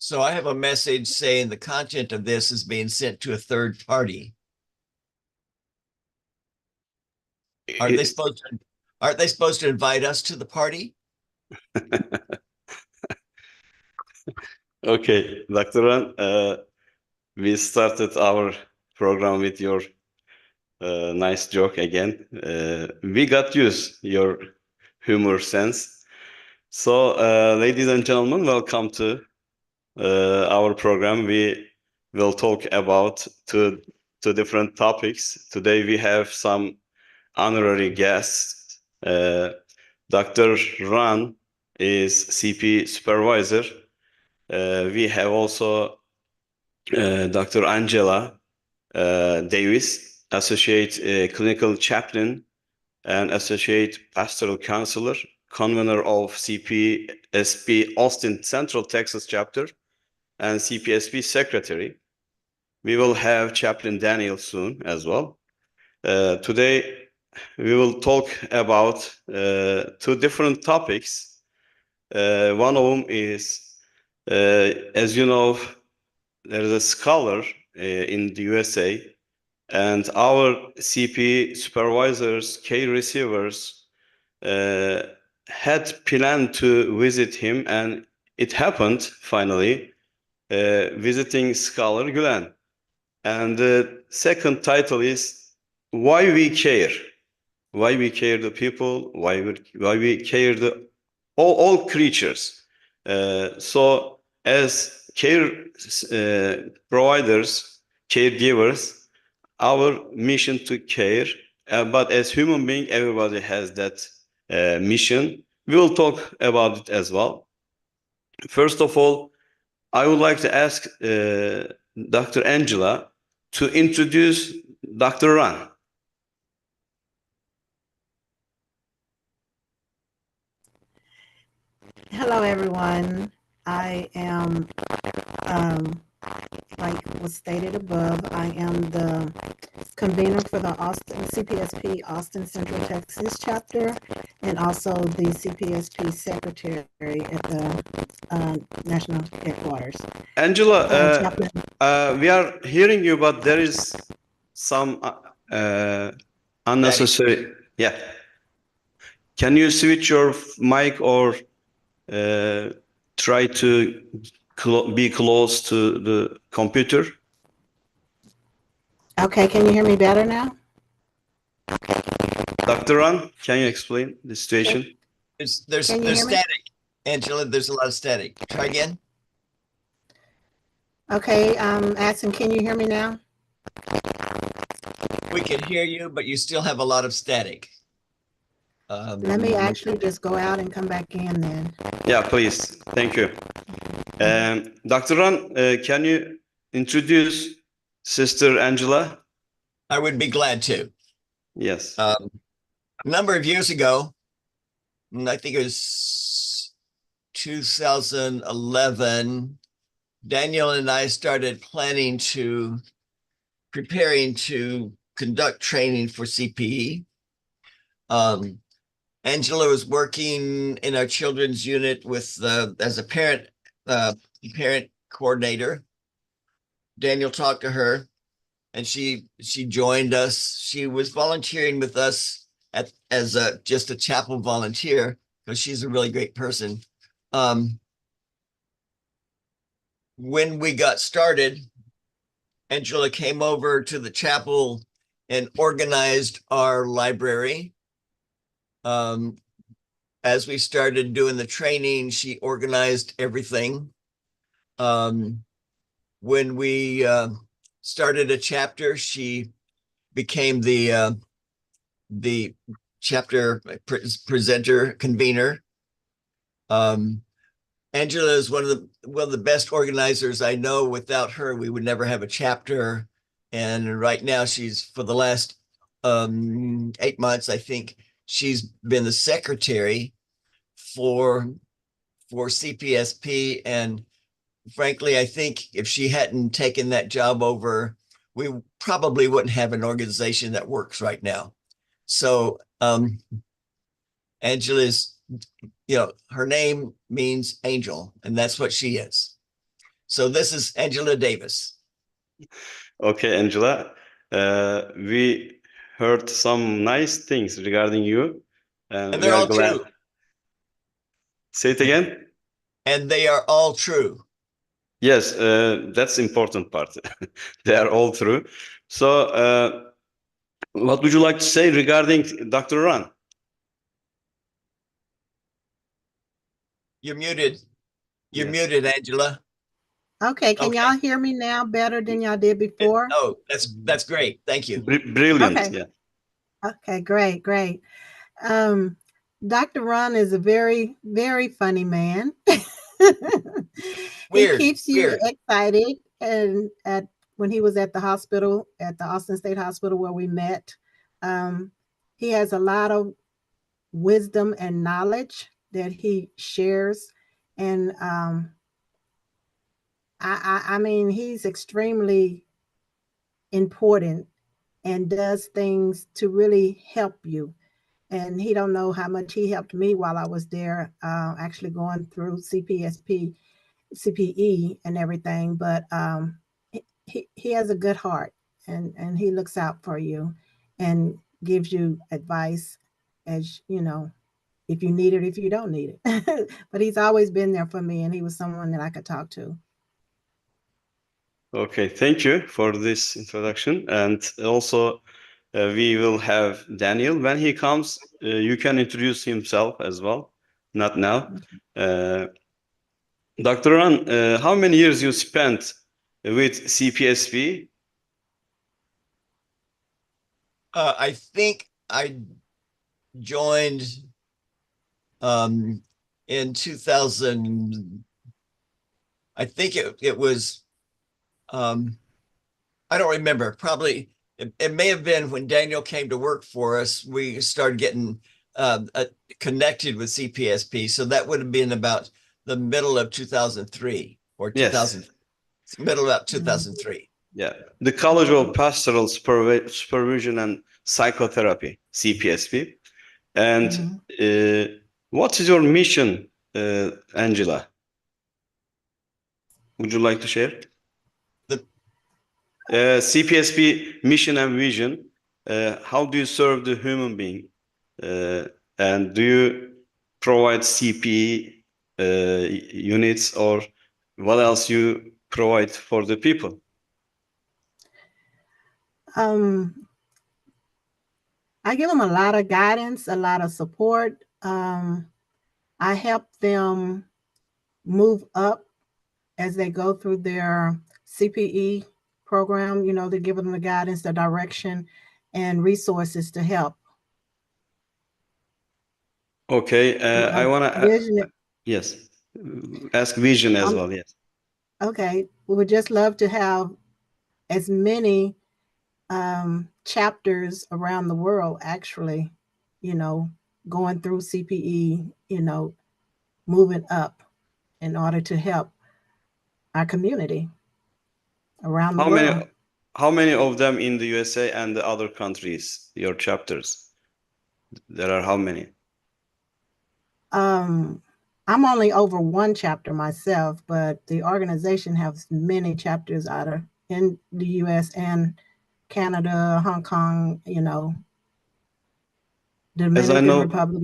So I have a message saying the content of this is being sent to a third party. Aren't they supposed to invite us to the party? Okay, Dr. Ran, we started our program with your nice joke again. We got used your humor sense. So, ladies and gentlemen, welcome to our program. We will talk about two different topics. Today we have some honorary guests. Dr. Ran is CP supervisor. We have also Dr. Angela Davis, associate clinical chaplain and associate pastoral counselor, convener of CPSP Austin Central Texas chapter, and CPSP secretary. We will have Chaplain Daniel soon as well. Today, we will talk about two different topics. One of them is, as you know, there is a scholar in the USA, and our CP supervisors, K receivers, had planned to visit him, and it happened finally, visiting Scholar Gülen. And the second title is Why We Care. Why we care the people, why we care the all creatures. So as care providers, caregivers, our mission to care, but as human being, everybody has that mission. We will talk about it as well. First of all, I would like to ask Dr. Angela to introduce Dr. Ran. Hello, everyone. I am, like was stated above, I am the convener for the CPSP Austin Central Texas chapter, and also the CPSP secretary at the national headquarters. Angela, we are hearing you, but there is some unnecessary. Yeah. Can you switch your mic or try to be close to the computer? Okay, can you hear me better now? Dr. Ran, can you explain the situation? There's static, Angela. There's a lot of static. Try again. Okay, asking, can you hear me now? We can hear you, but you still have a lot of static. Let me actually just go out and come back in then. Yeah, please. Thank you. Dr. Ran, can you introduce Sister Angela? I would be glad to. Yes. A number of years ago, I think it was 2011, Daniel and I started preparing to conduct training for CPE. Angela was working in our children's unit with as a parent coordinator. Daniel talked to her, and she joined us. She was volunteering with us as just a chapel volunteer, because she's a really great person. When we got started, Angela came over to the chapel and organized our library. As we started doing the training, she organized everything. When we started a chapter, she became the chapter presenter, convener. Angela is one of the best organizers I know. Without her, we would never have a chapter. And right now, she's, for the last 8 months, I think, she's been the secretary for CPSP. And frankly, I think if she hadn't taken that job over, we probably wouldn't have an organization that works right now. So Angela's, her name means angel, and that's what she is. So this is Angela Davis. Okay, Angela. We heard some nice things regarding you, and And we they're are all glad. true. Say it again. And they are all true. Yes, that's important part. They are all true. So, what would you like to say regarding Dr. Ran? You're muted. You're Yes. muted, Angela. Okay, can Okay. y'all hear me now better than y'all did before? Oh, that's great. Thank you. Brilliant. Okay. Yeah. Okay, great, great. Dr. Ron is a very, very funny man. He Weird, keeps you weird. excited. And when he was at the hospital, at the Austin State Hospital where we met, he has a lot of wisdom and knowledge that he shares. And I mean, he's extremely important and does things to really help you. And he don't know how much he helped me while I was there, actually going through CPSP, CPE, and everything. But he has a good heart, and he looks out for you, and gives you advice, as you know, if you need it, if you don't need it. But he's always been there for me, and he was someone that I could talk to. Okay, thank you for this introduction. And also, we will have Daniel. When he comes, you can introduce himself as well. Not now. Dr. Ran, how many years you spent with CPSP? I think I joined in 2000. I think it was I don't remember. Probably it may have been when Daniel came to work for us. We started getting connected with CPSP, so that would have been about the middle of 2003 or 2000, Yes. middle of 2003. Yeah. The College of Pastoral Supervision and Psychotherapy, CPSP. And what is your mission, Angela? Would you like to share? The CPSP mission and vision. How do you serve the human being? And do you provide CPE units, or what else you provide for the people? I give them a lot of guidance, a lot of support. I help them move up as they go through their CPE program. You know, they give them the guidance, the direction, and resources to help. Okay, I want to, yes, ask vision as well, yes. Okay, we would just love to have as many chapters around the world, actually, you know, going through CPE, you know, moving up in order to help our community around the world. How many of them in the USA and the other countries, your chapters? There are how many? I'm only over one chapter myself, but the organization has many chapters out of in the US and Canada, Hong Kong, you know, As I Dominican know, Republic.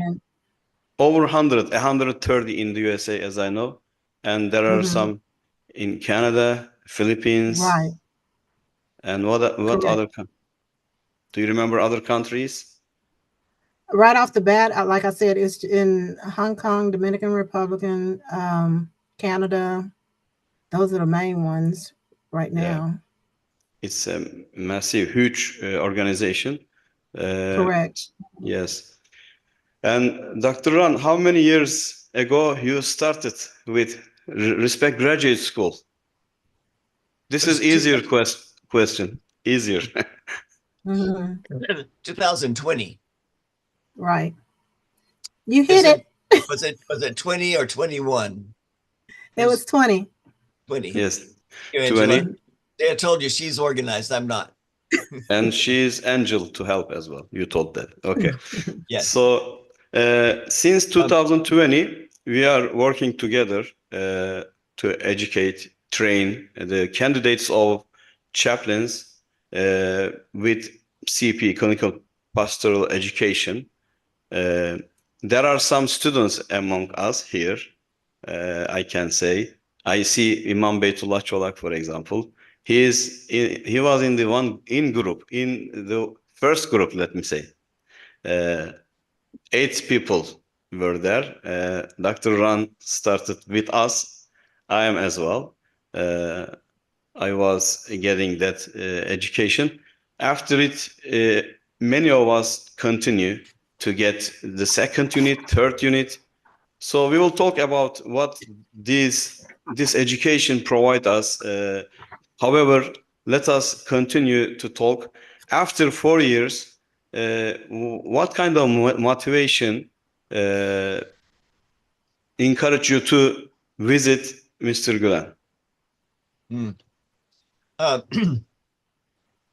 over 130 in the USA, as I know, and there are some in Canada, Philippines, right? And what Correct. other? Do you remember other countries? Right off the bat, like I said, it's in Hong Kong, Dominican Republic, Canada. Those are the main ones right now. Yeah. It's a massive, huge organization. Correct. Yes. And Dr. Ran, how many years ago you started with Respect Graduate School? This is easier question. Easier. 2020. Right. You hit it. Was it 20 or 21? It was 20. 20. Yes. Angela. 20. I told you she's organized. I'm not. And she's Angel to help as well. You told that. Okay. Yes. So since 2020, we are working together to educate train the candidates of chaplains with CP, clinical pastoral education. There are some students among us here, I can say. I see Imam Beytullah Çolak, for example. He was in the first group, let me say. 8 people were there. Dr. Ran started with us. I am as well. I was getting that education. After it, many of us continue to get the second unit, third unit. So we will talk about what this education provide us. However, let us continue to talk. After 4 years, what kind of motivation encourage you to visit Mr. Gülen?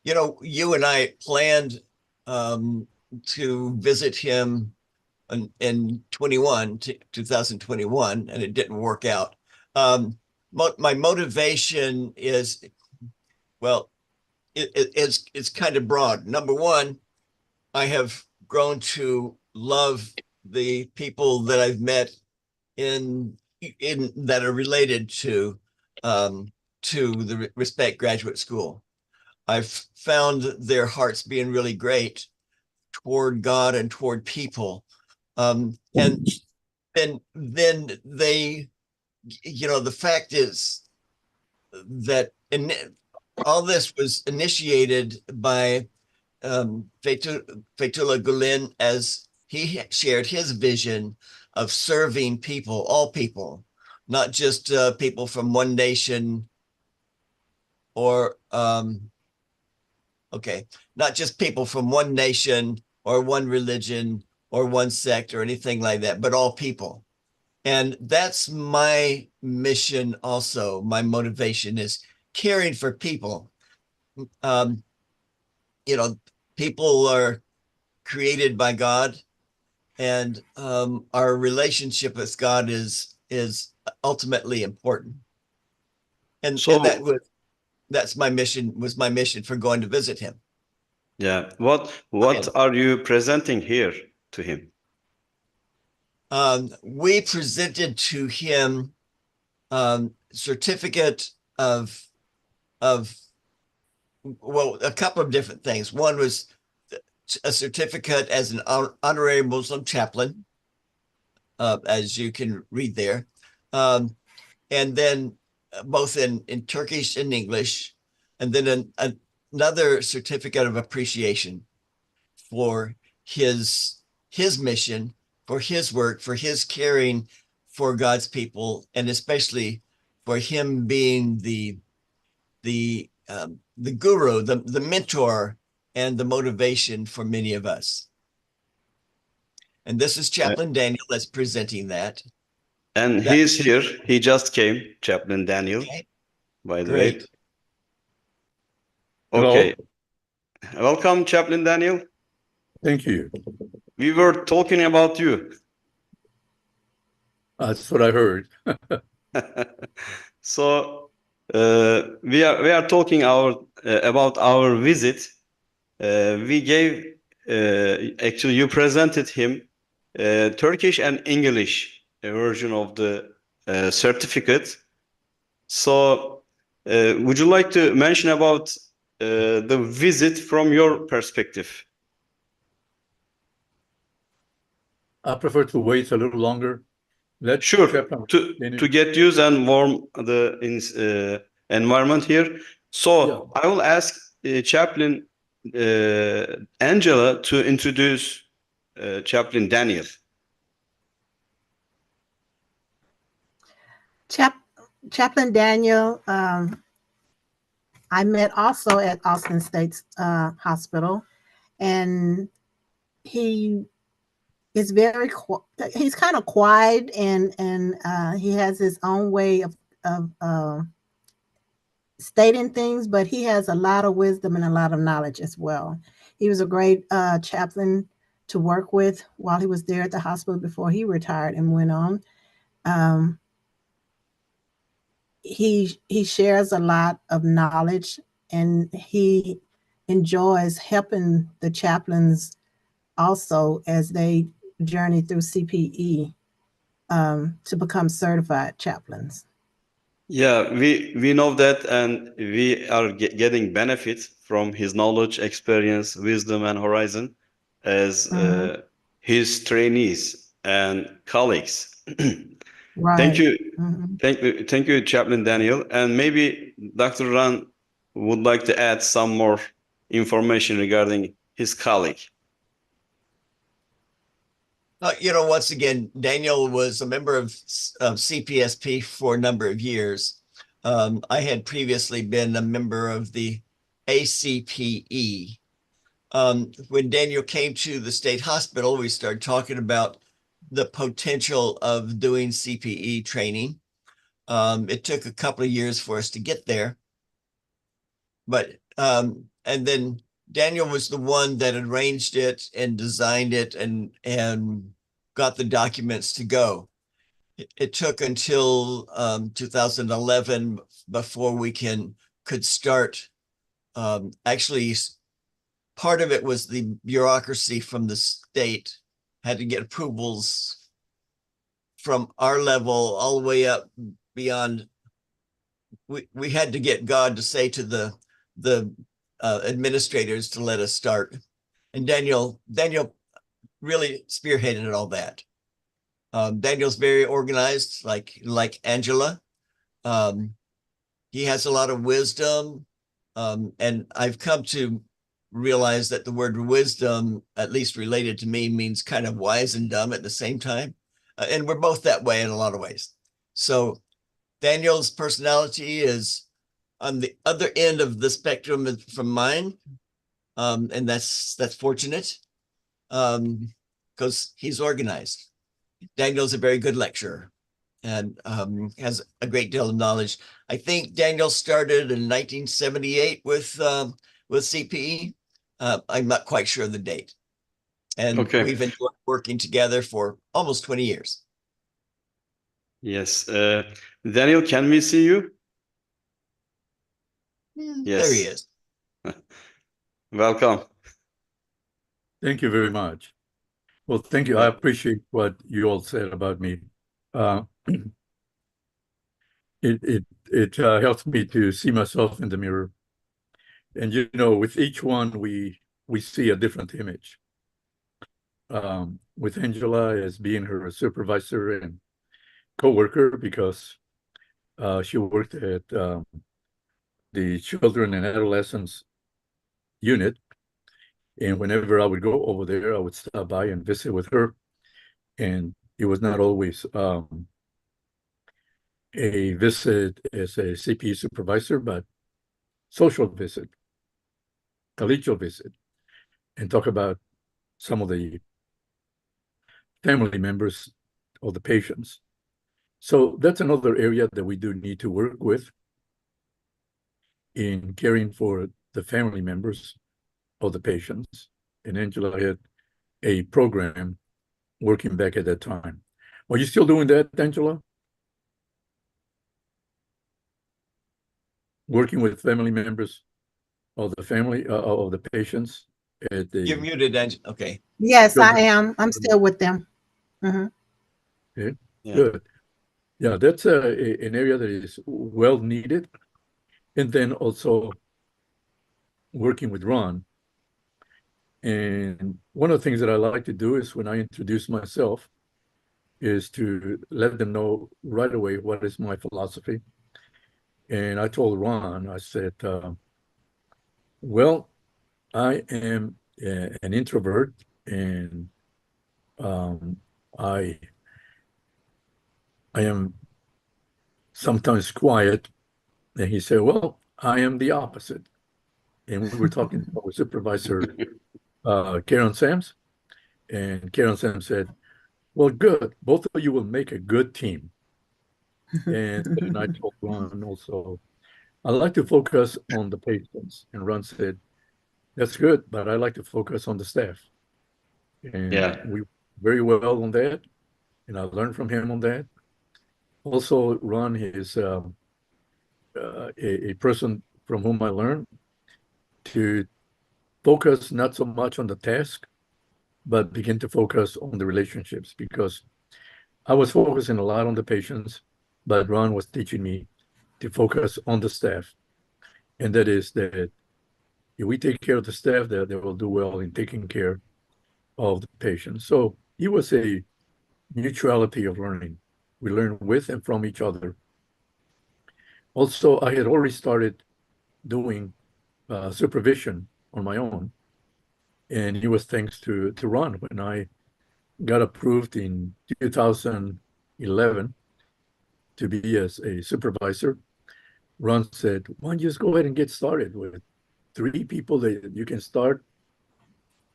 You know, you and I planned to visit him in 2021, and it didn't work out. My motivation is, well, it's kind of broad. Number one, I have grown to love the people that I've met in that are related to the Respect Graduate School. I've found their hearts being really great toward God and toward people. And then they, you know, the fact is that all this was initiated by Fethullah Gülen, as he shared his vision of serving people, all people, not just people from one nation or not just people from one nation or one religion or one sect or anything like that, but all people. And that's my mission also. My motivation is caring for people. You know, people are created by God, and our relationship with God is ultimately important. And So that's my mission, was my mission for going to visit him. yeah, what are you presenting here to him? We presented to him certificate of well, a couple of different things. One was a certificate as an honorary Muslim chaplain, as you can read there, and then both in Turkish and English, and then another certificate of appreciation for his mission, for his work, for his caring for God's people, and especially for him being the guru, the mentor, and the motivation for many of us. And this is Chaplain Daniel that's presenting that. And he's here. He just came, Chaplain Daniel, okay. by the Great. way. Okay. Hello. Welcome, Chaplain Daniel. Thank you. We were talking about you. That's what I heard. So we are talking about our visit. We gave actually you presented him Turkish and English version of the certificate. So would you like to mention about the visit from your perspective? I prefer to wait a little longer. Sure, to get used and warm the environment here. So yeah. I will ask Chaplain Angela to introduce Chaplain Daniel. Chaplain Daniel, I met also at Austin State Hospital, and he is he's kind of quiet, and he has his own way of stating things, but he has a lot of wisdom and a lot of knowledge as well. He was a great chaplain to work with while he was there at the hospital before he retired and went on. he shares a lot of knowledge, and he enjoys helping the chaplains also as they journey through CPE to become certified chaplains. Yeah, we know that, and we are getting benefit from his knowledge, experience, wisdom, and horizon as his trainees and colleagues. Right. Thank you. Thank you, Chaplain Daniel. And maybe Dr. Ran would like to add some more information regarding his colleague. Once again, Daniel was a member of CPSP for a number of years. I had previously been a member of the ACPE. When Daniel came to the state hospital, we started talking about the potential of doing CPE training. It took a couple of years for us to get there. And then Daniel was the one that arranged it and designed it and got the documents to go. It took until 2011 before we could start. Actually, part of it was the bureaucracy from the state had to get approvals from our level all the way up beyond. We had to get God to say to the administrators to let us start, and Daniel really spearheaded all that. Daniel's very organized, like Angela. He has a lot of wisdom, and I've come to realize that the word wisdom, at least related to me, means kind of wise and dumb at the same time, and we're both that way in a lot of ways. So Daniel's personality is on the other end of the spectrum from mine, and that's fortunate because he's organized. Daniel's a very good lecturer and has a great deal of knowledge. I think Daniel started in 1978 with CPE. I'm not quite sure of the date. And we've enjoyed working together for almost 20 years. Yes. Daniel, can we see you? Yes. There he is. Welcome. Thank you very much. Well, thank you. I appreciate what you all said about me. It helps me to see myself in the mirror. And, with each one, we see a different image. With Angela as being her supervisor and co-worker, because she worked at the children and adolescents unit. And whenever I would go over there, I would stop by and visit with her. And it was not always a visit as a CPE supervisor, but social visit, collegial visit, and talk about some of the family members of the patients. So that's another area that we do need to work with in caring for the family members of the patients. And Angela had a program working back at that time. Are you still doing that, Angela? Working with family members of the family of the patients at the. You're muted, Angela. Okay. Yes, I am. I'm still with them. Okay. Yeah. Good. Yeah, that's an area that is well needed. And then also working with Ron. And one of the things that I like to do is when I introduce myself is to let them know right away what is my philosophy. And I told Ron, I said, well, I am an introvert, and I am sometimes quiet. And he said, well, I am the opposite. And we were talking with Supervisor Karen Sams, and Karen Sams said, well, good. Both of you will make a good team. And I told Ron also, I like to focus on the patients. And Ron said, that's good, but I like to focus on the staff. And we very well on that. And I learned from him on that. Also, Ron is a person from whom I learned to focus not so much on the task, but begin to focus on the relationships, because I was focusing a lot on the patients, but Ron was teaching me to focus on the staff. And that is that if we take care of the staff, that they will do well in taking care of the patients. So it was a mutuality of learning. We learn with and from each other. Also, I had already started doing supervision on my own. And it was thanks to Ron. When I got approved in 2011 to be as a supervisor, Ron said, why don't you just go ahead and get started with 3 people that you can start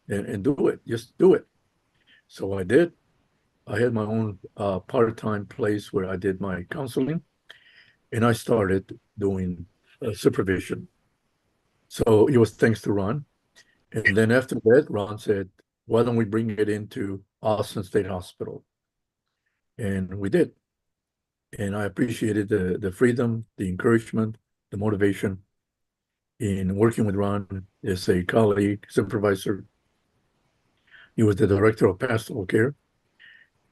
and do it. Just do it. So I did. I had my own part-time place where I did my counseling, and I started doing supervision. So it was thanks to Ron. And then after that, Ron said, why don't we bring it into Austin State Hospital? And we did. And I appreciated the freedom, the encouragement, the motivation in working with Ron as a colleague, supervisor. He was the director of pastoral care.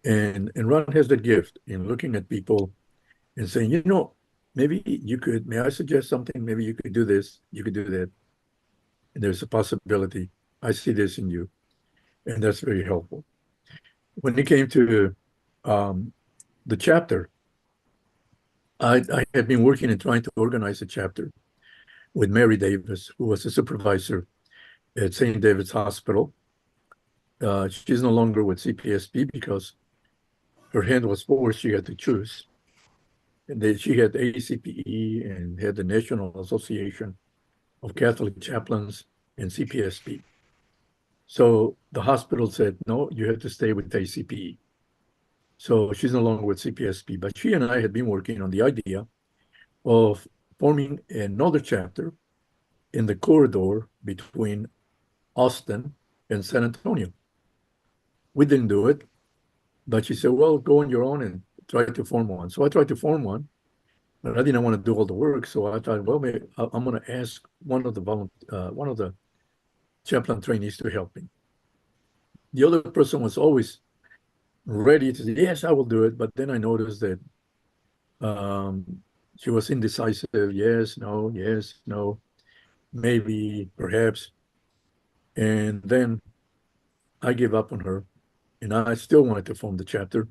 And Ron has that gift in looking at people and saying, you know, maybe you could, may I suggest something? Maybe you could do this, you could do that. And there's a possibility. I see this in you. And that's very helpful. When it came to the chapter, I had been working and trying to organize a chapter with Mary Davis, who was a supervisor at St. David's Hospital. She's no longer with CPSP because her hand was forced. She had to choose. And she had ACPE and had the National Association of Catholic Chaplains and CPSP. So the hospital said, no, you have to stay with ACPE. So she's no longer with CPSP, but she and I had been working on the idea of forming another chapter in the corridor between Austin and San Antonio. We didn't do it, but she said, well, go on your own and try to form one. So I tried to form one, but I didn't want to do all the work. So I thought, well, maybe I'm going to ask one of the chaplain trainees to help me. The other person was always ready to say, yes, I will do it. But then I noticed that she was indecisive. Yes, no, maybe, perhaps. And then I gave up on her, and I still wanted to form the chapter.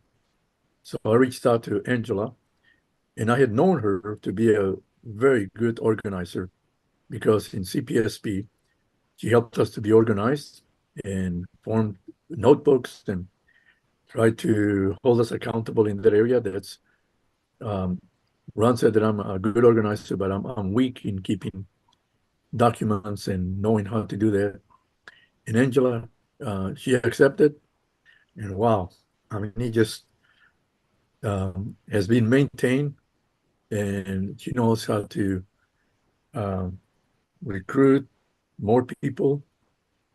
So I reached out to Angela, and I had known her to be a very good organizer because in CPSP, she helped us to be organized and formed notebooks and tried to hold us accountable in that area. That's Ron said that I'm a good organizer, but I'm weak in keeping documents and knowing how to do that. And Angela, she accepted, and wow, I mean, he just has been maintained, and she knows how to recruit more people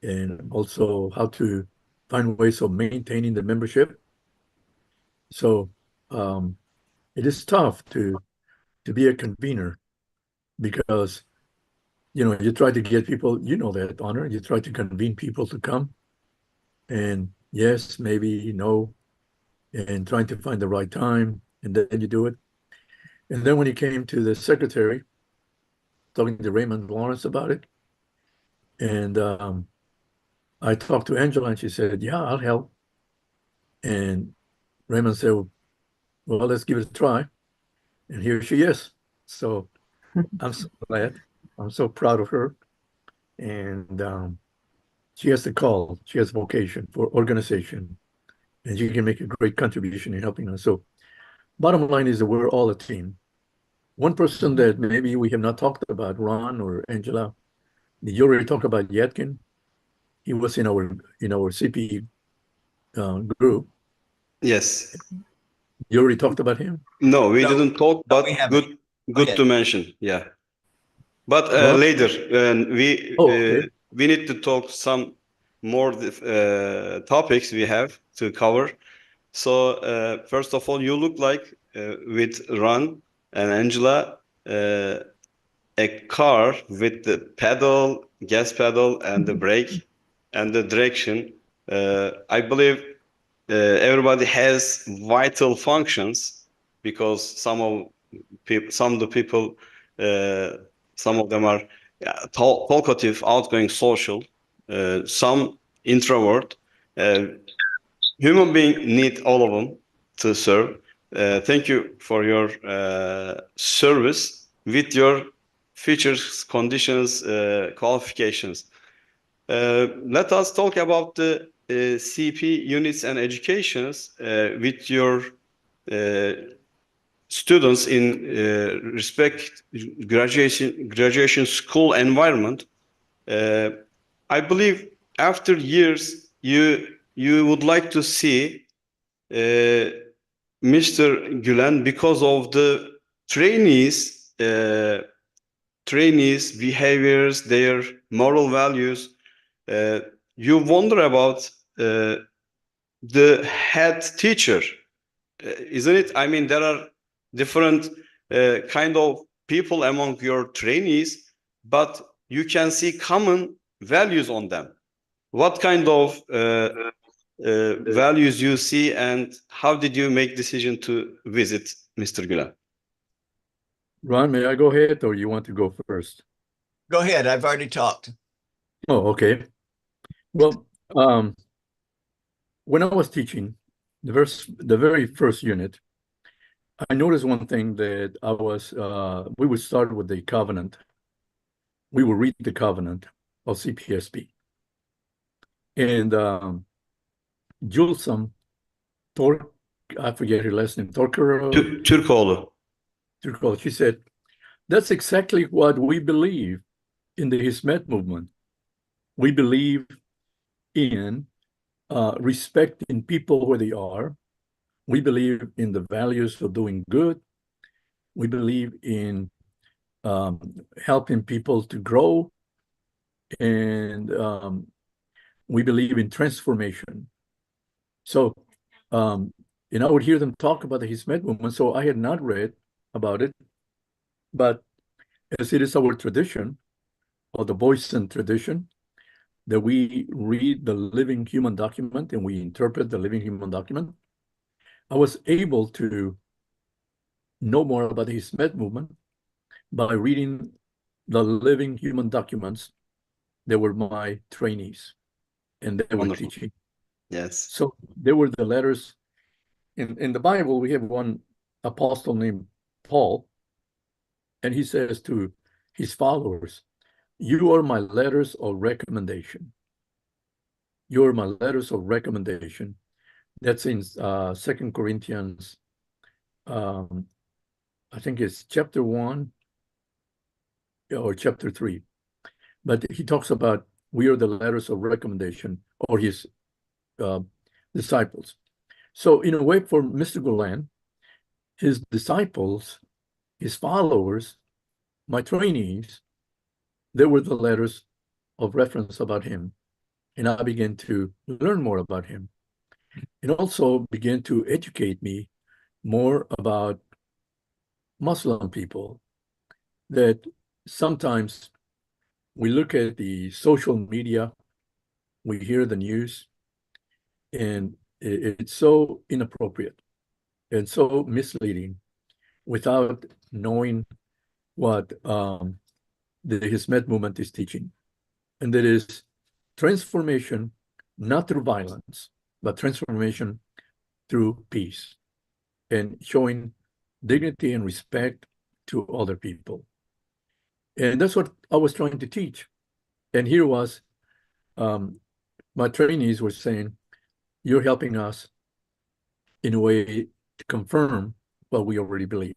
and also how to find ways of maintaining the membership. So it is tough to be a convener because, you know, you try to get people, you know that, Honor, you try to convene people to come, and yes, maybe no, and trying to find the right time, and then you do it. And then when he came to the secretary, talking to Raymond Lawrence about it, and I talked to Angela, and she said, yeah, I'll help. And Raymond said, well, let's give it a try. And here she is. So I'm so glad. I'm so proud of her. And she has the call. She has vocation for organization. And she can make a great contribution in helping us. So bottom line is that we're all a team. One person that maybe we have not talked about, Ron or Angela, did you already talk about Yetkin? He was in our CP group. Yes. You already talked about him? No, we didn't talk, but we haven't. good to mention. Yeah. But Well, later, okay. we need to talk some more topics we have to cover. So first of all, you look like with Ron and Angela, a car with the pedal, gas pedal, and the brake and the direction. I believe everybody has vital functions because some of the people, some of them are talkative, outgoing, social, some introvert. Human being need all of them to serve. Thank you for your service with your features, conditions, qualifications. Let us talk about the CP units and educations with your students in respect graduation school environment. I believe after years you would like to see Mr. Gülen because of the trainees behaviors, their moral values. You wonder about the head teacher, isn't it? I mean, there are different kind of people among your trainees, but you can see common values on them. What kind of values you see, and how did you make decision to visit Mr. Gülen? Ron, may I go ahead or you want to go first? Go ahead. I've already talked. Oh, okay. Well, when I was teaching the very first unit, I noticed one thing that we would start with the covenant. We would read the covenant of CPSP. And Julsum, I forget her last name, Türkoğlu. She said, that's exactly what we believe in the Hizmet movement. We believe in respecting people where they are. We believe in the values of doing good. We believe in helping people to grow. And we believe in transformation. So, and I would hear them talk about the Hizmet movement. So I had not read about it, but as it is our tradition, or the Boysen tradition, that we read the living human document and we interpret the living human document, I was able to know more about the Hizmet movement by reading the living human documents that were my trainees and they were Wonderful. teaching. Yes. So there were the letters. In the Bible, we have one apostle named Paul, and he says to his followers, you are my letters of recommendation. You are my letters of recommendation. That's in 2 Corinthians, I think it's chapter 1 or chapter 3. But he talks about we are the letters of recommendation, or his disciples. So in a way, for Mr. Gülen, his disciples, his followers, my trainees, they were the letters of reference about him. And I began to learn more about him and also began to educate me more about Muslim people, that sometimes we look at the social media, we hear the news, and it's so inappropriate and so misleading without knowing what the Hizmet movement is teaching. And that is transformation, not through violence, but transformation through peace and showing dignity and respect to other people. And that's what I was trying to teach. And here was, my trainees were saying, you're helping us in a way to confirm what we already believe.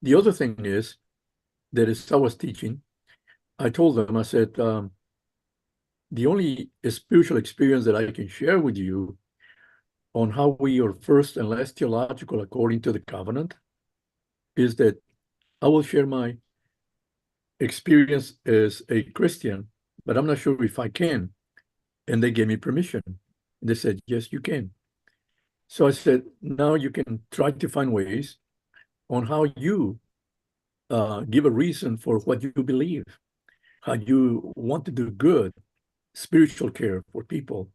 The other thing is that as I was teaching, I told them, I said, the only spiritual experience that I can share with you on how we are first and last theological according to the covenant is that I will share my experience as a Christian, but I'm not sure if I can. And they gave me permission. They said, yes, you can. So I said, now you can try to find ways on how you give a reason for what you believe, how you want to do good, spiritual care for people.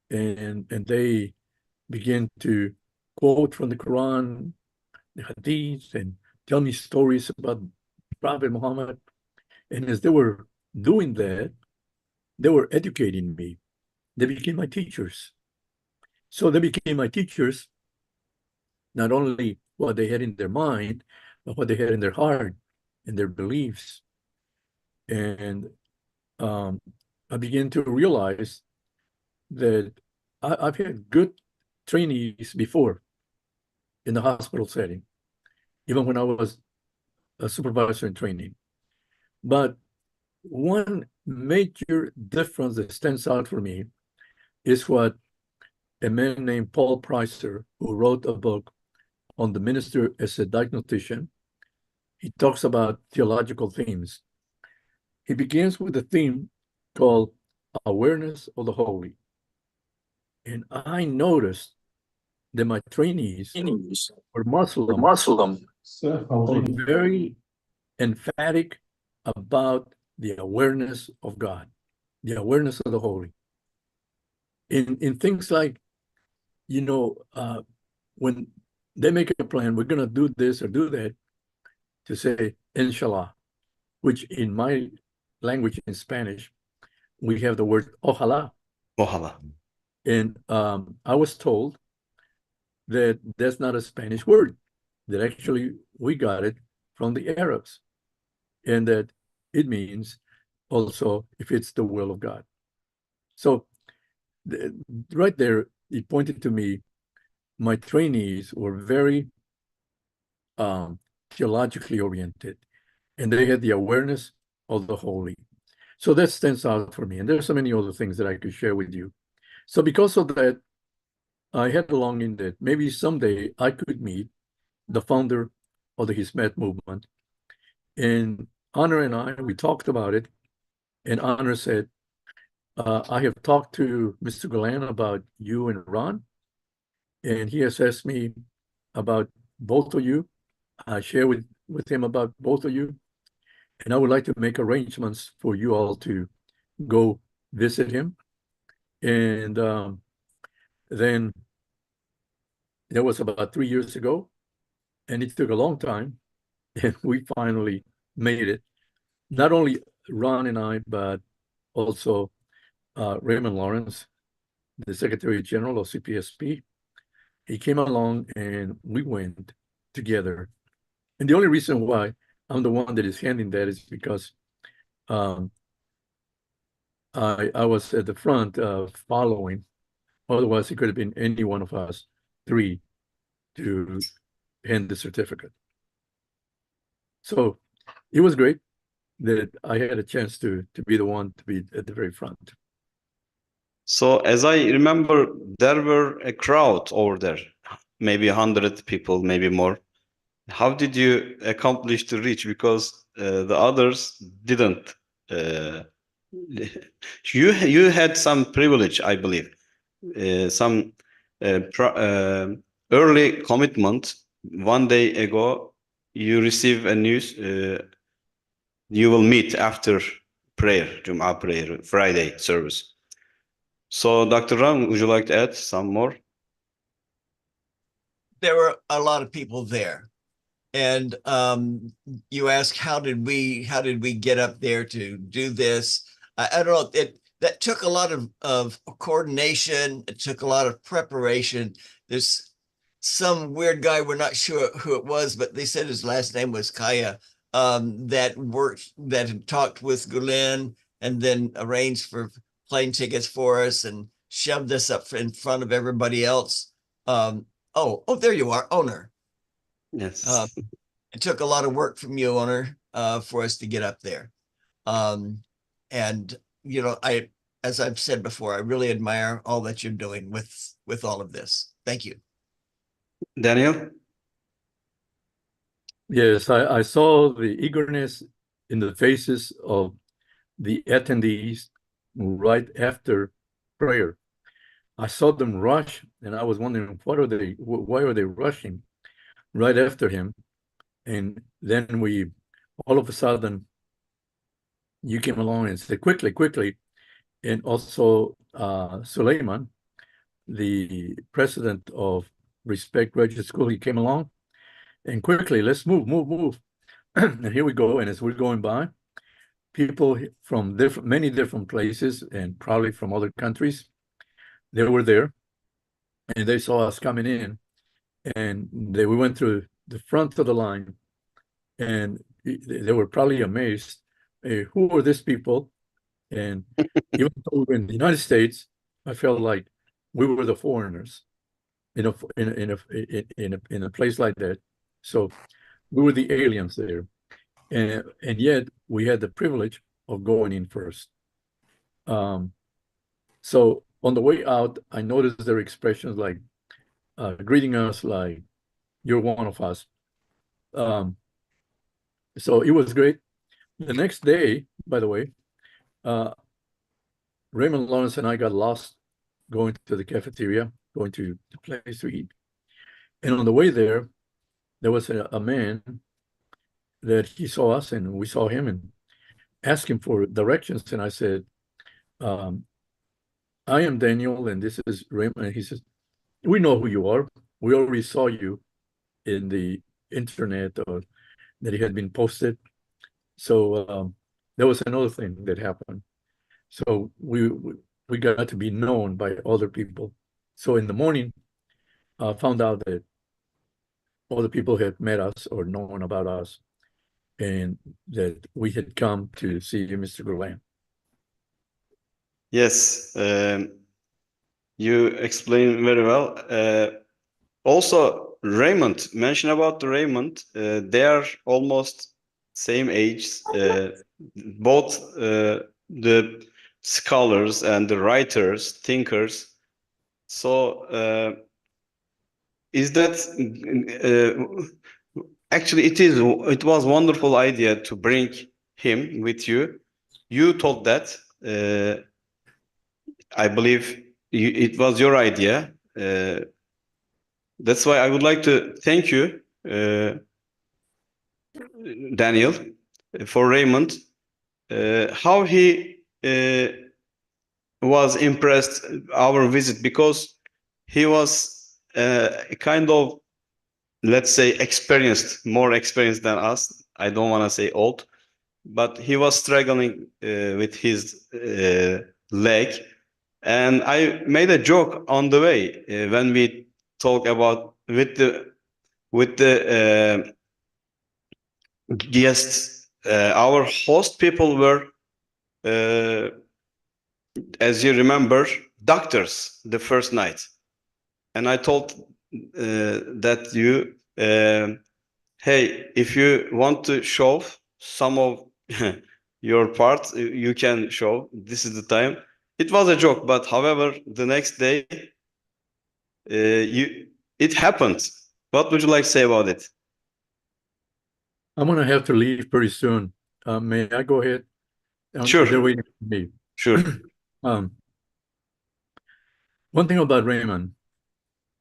And they begin to quote from the Quran, the Hadith, and tell me stories about Prophet Muhammad. And as they were doing that, they were educating me. They became my teachers. So they became my teachers, not only what they had in their mind, but what they had in their heart and their beliefs. And I began to realize that I've had good trainees before in the hospital setting, even when I was a supervisor in training. But one major difference that stands out for me is what a man named Paul Pricer, who wrote a book on the minister as a diagnostician, he talks about theological themes. He begins with a theme called awareness of the holy. And I noticed that my trainees were Muslim, very emphatic about the awareness of God, the awareness of the holy. In things like, when they make a plan, we're going to do this or do that, to say, inshallah, which in my language, in Spanish, we have the word ojalá. Ojalá. And I was told that that's not a Spanish word, that actually we got it from the Arabs, and that it means also if it's the will of God. So right there, he pointed to me, my trainees were very theologically oriented, and they had the awareness of the holy. So that stands out for me. And there's so many other things that I could share with you. So because of that, I had a longing that maybe someday I could meet the founder of the Hizmet movement. And Honor and I, we talked about it. And Honor said, I have talked to Mr. Gulen about you and Ron. And he has asked me about both of you. I share with him about both of you. And I would like to make arrangements for you all to go visit him. And then that was about 3 years ago. And it took a long time. And we finally made it. Not only Ron and I, but also Raymond Lawrence, the Secretary General of CPSP. He came along and we went together. And the only reason why I'm the one that is handling that is because I was at the front following. Otherwise, it could have been any one of us three to hand the certificate. So it was great that I had a chance to be the one to be at the very front. So as I remember, there were a crowd over there, maybe 100 people, maybe more. How did you accomplish to reach? Because the others didn't. You had some privilege, I believe, some early commitment. One day ago, you receive a news. You will meet after prayer, Jum'ah prayer, Friday service. So, Dr. Ram, would you like to add some more? There were a lot of people there. And you ask, how did we get up there to do this? I don't know. That took a lot of coordination. It took a lot of preparation. There's some weird guy, we're not sure who it was, but they said his last name was Kaya, that had talked with Gulen and then arranged for plane tickets for us and shoved us up in front of everybody else. There you are, Onur. Yes. It took a lot of work from you, Onur, for us to get up there. And as I've said before, I really admire all that you're doing with all of this. Thank you. Daniel? Yes, I saw the eagerness in the faces of the attendees right after prayer. I saw them rush, and I was wondering, why are they rushing right after him? And then all of a sudden, you came along and said, quickly, quickly. And also Suleiman, the president of Respect Graduate School, he came along and quickly, let's move. And here we go. And as we're going by, people from many different places and probably from other countries, they were there and they saw us coming in, and we went through the front of the line, and they were probably amazed. Hey, who are these people? And even though we were in the United States, I felt like we were the foreigners in a place like that. So we were the aliens there, and yet we had the privilege of going in first. So on the way out, I noticed their expressions like greeting us like you're one of us. So it was great. The next day, by the way, Raymond Lawrence and I got lost going to the cafeteria, going to the place to eat. And on the way there was a man that he saw us and we saw him and asked him for directions. And I said, I am Daniel and this is Raymond. And he says, we know who you are. We already saw you in the internet or that it had been posted. So there was another thing that happened. So we got to be known by other people. So in the morning, I found out that other people had met us or known about us, and that we had come to see Mr. Gulen. Yes, you explained very well. Also, Raymond, mention about the Raymond. They are almost same age. Both the scholars and the writers, thinkers. So, is that actually it was wonderful idea to bring him with you. You told that. I believe it was your idea. That's why I would like to thank you, Daniel, for Raymond. How he was impressed our visit, because he was kind of, let's say, more experienced than us. I don't want to say old, but he was struggling with his leg. And I made a joke on the way when we talk about with the guests. Our host people were, as you remember, doctors the first night, and I told that you, hey, if you want to show some of your parts, you can show. This is the time. It was a joke, but however, the next day, it happened. What would you like to say about it? I'm going to have to leave pretty soon. May I go ahead? Sure. They're waiting for me. Sure. One thing about Raymond,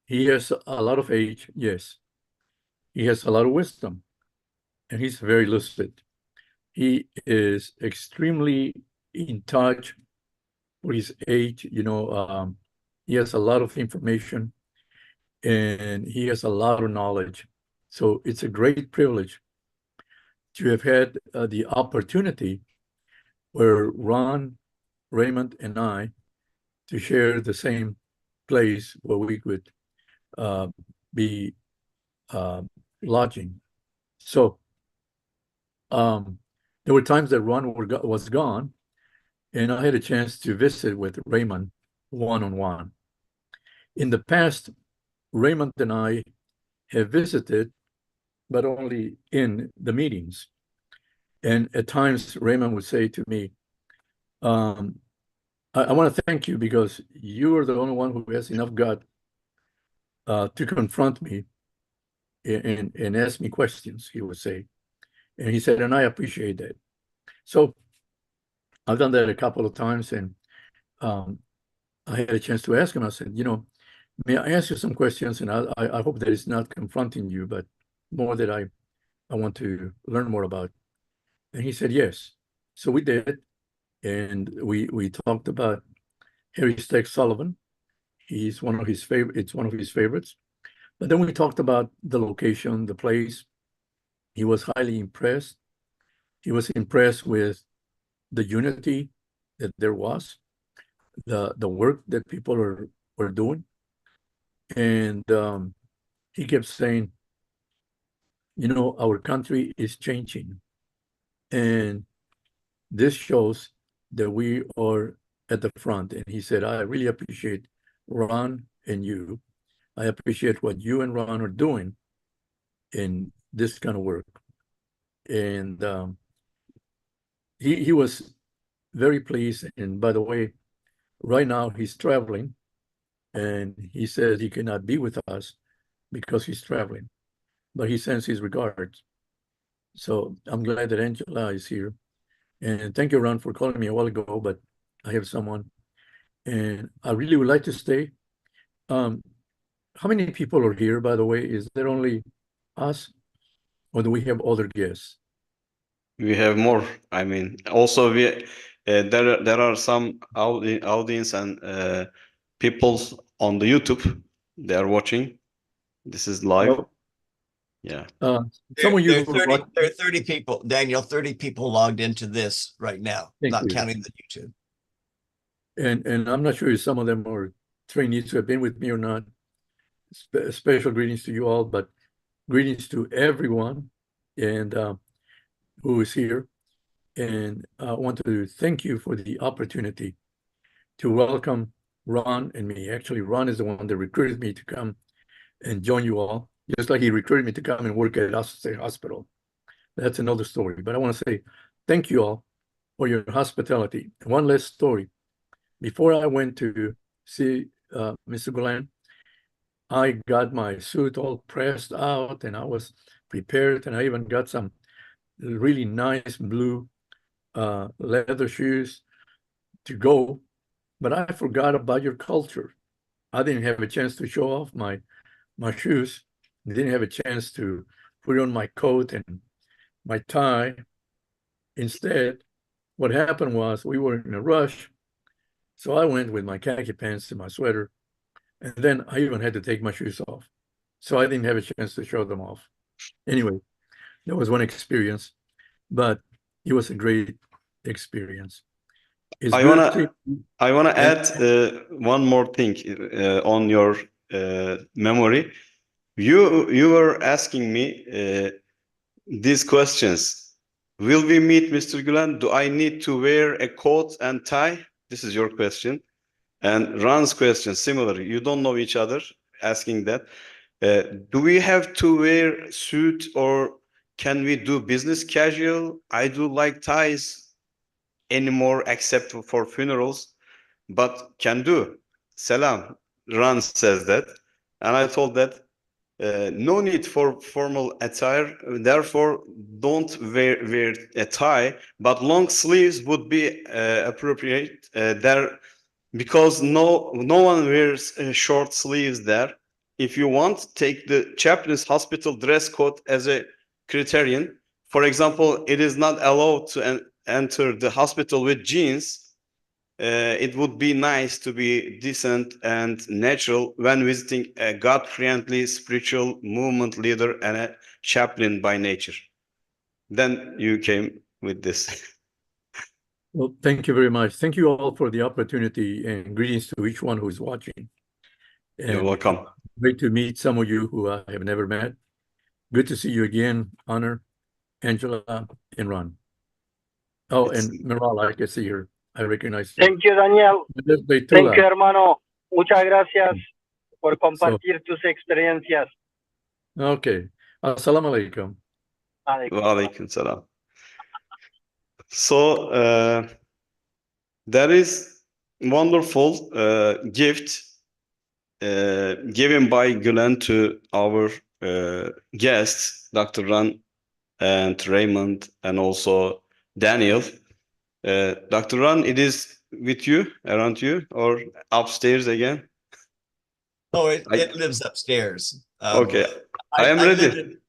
he has a lot of age, yes. He has a lot of wisdom, and he's very lucid. He is extremely in touch with his age. He has a lot of information, and he has a lot of knowledge. So it's a great privilege to have had the opportunity where Ron, Raymond, and I to share the same place where we could be lodging. So there were times that Ron was gone, and I had a chance to visit with Raymond one-on-one. In the past, Raymond and I have visited, but only in the meetings. And at times, Raymond would say to me, I want to thank you because you are the only one who has enough gut to confront me and ask me questions, he would say. And he said, and I appreciate that. So I've done that a couple of times, and I had a chance to ask him. I said, may I ask you some questions? And I hope that it's not confronting you, but more that I I want to learn more about. And he said, yes. So we did. And we talked about Harry Stack Sullivan. He's one of his favorite. It's one of his favorites. But then we talked about the location, the place. He was highly impressed. He was impressed with the unity that there was, the work that people were doing. And he kept saying, you know, our country is changing. And this shows that we are at the front. And he said, I really appreciate Ron and you. I appreciate what you and Ron are doing in this kind of work. And he was very pleased. And by the way, right now he's traveling, and he says he cannot be with us because he's traveling, but he sends his regards. So I'm glad that Angela is here. And thank you, Ron, for calling me a while ago, but I have someone, and I really would like to stay. How many people are here, by the way? Is there only us, or do we have other guests? We have more. I mean, also there are some audience and people on the YouTube. They are watching. This is live. Well, Yeah. some of you There are who 30, watch, there are 30 people, Daniel, 30 people logged into this right now, Thank not you. counting the YouTube. and I'm not sure if some of them are trainees who have been with me or not. Special greetings to you all, but greetings to everyone and who is here. And I want to thank you for the opportunity to welcome Ron and me. Actually, Ron is the one that recruited me to come and join you all, just like he recruited me to come and work at Austin State Hospital. That's another story. But I want to say thank you all for your hospitality. One last story. Before I went to see Mr. Gulen, I got my suit all pressed out and I was prepared, and I even got some really nice blue leather shoes to go, but I forgot about your culture. I didn't have a chance to show off my shoes. I didn't have a chance to put on my coat and my tie. Instead, what happened was we were in a rush, so I went with my khaki pants and my sweater, and then I even had to take my shoes off. So I didn't have a chance to show them off. Anyway, that was one experience, but it was a great experience. It's I good wanna and- add one more thing on your memory. You were asking me these questions. Will we meet Mr. Gülen? Do I need to wear a coat and tie? This is your question. And Ron's question, similar. You don't know each other, asking that. Do we have to wear suit, or can we do business casual? I do like ties anymore except for funerals, but can do. Selam. Ron says that. And I told that no need for formal attire, therefore don't wear a tie, but long sleeves would be appropriate there, because no one wears short sleeves there. If you want, take the chaplain's hospital dress code as a criterion. For example, it is not allowed to enter the hospital with jeans. It would be nice to be decent and natural when visiting a God-friendly spiritual movement leader and a chaplain by nature. Then you came with this. Well, thank you very much. Thank you all for the opportunity, and greetings to each one who is watching. You're And welcome. great to meet some of you who I have never met. Good to see you again, Honor, Angela, and Ron. Oh, It's- and Miral, I can see her. I recognize you. Thank you, Daniel. Thank you, hermano. Muchas gracias por compartir tus experiencias. Okay. Assalamu alaikum. Wa alaikum salam. So there is wonderful gift given by Gülen to our guests, Dr. Ran and Raymond, and also Daniel. Dr. Ran, it is with you, around you, or upstairs again? Oh, it lives upstairs. Okay, I am I ready. live in,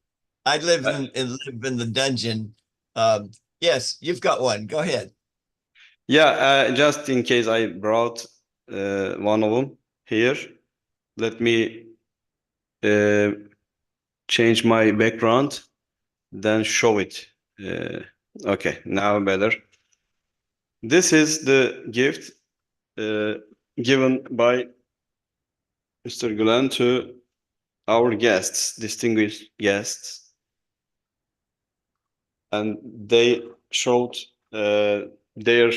I live in the dungeon. Yes, you've got one. Go ahead. Yeah, just in case I brought one of them here. Let me change my background, then show it. Okay, now better. This is the gift given by Mr. Gülen to our guests, distinguished guests. And they showed their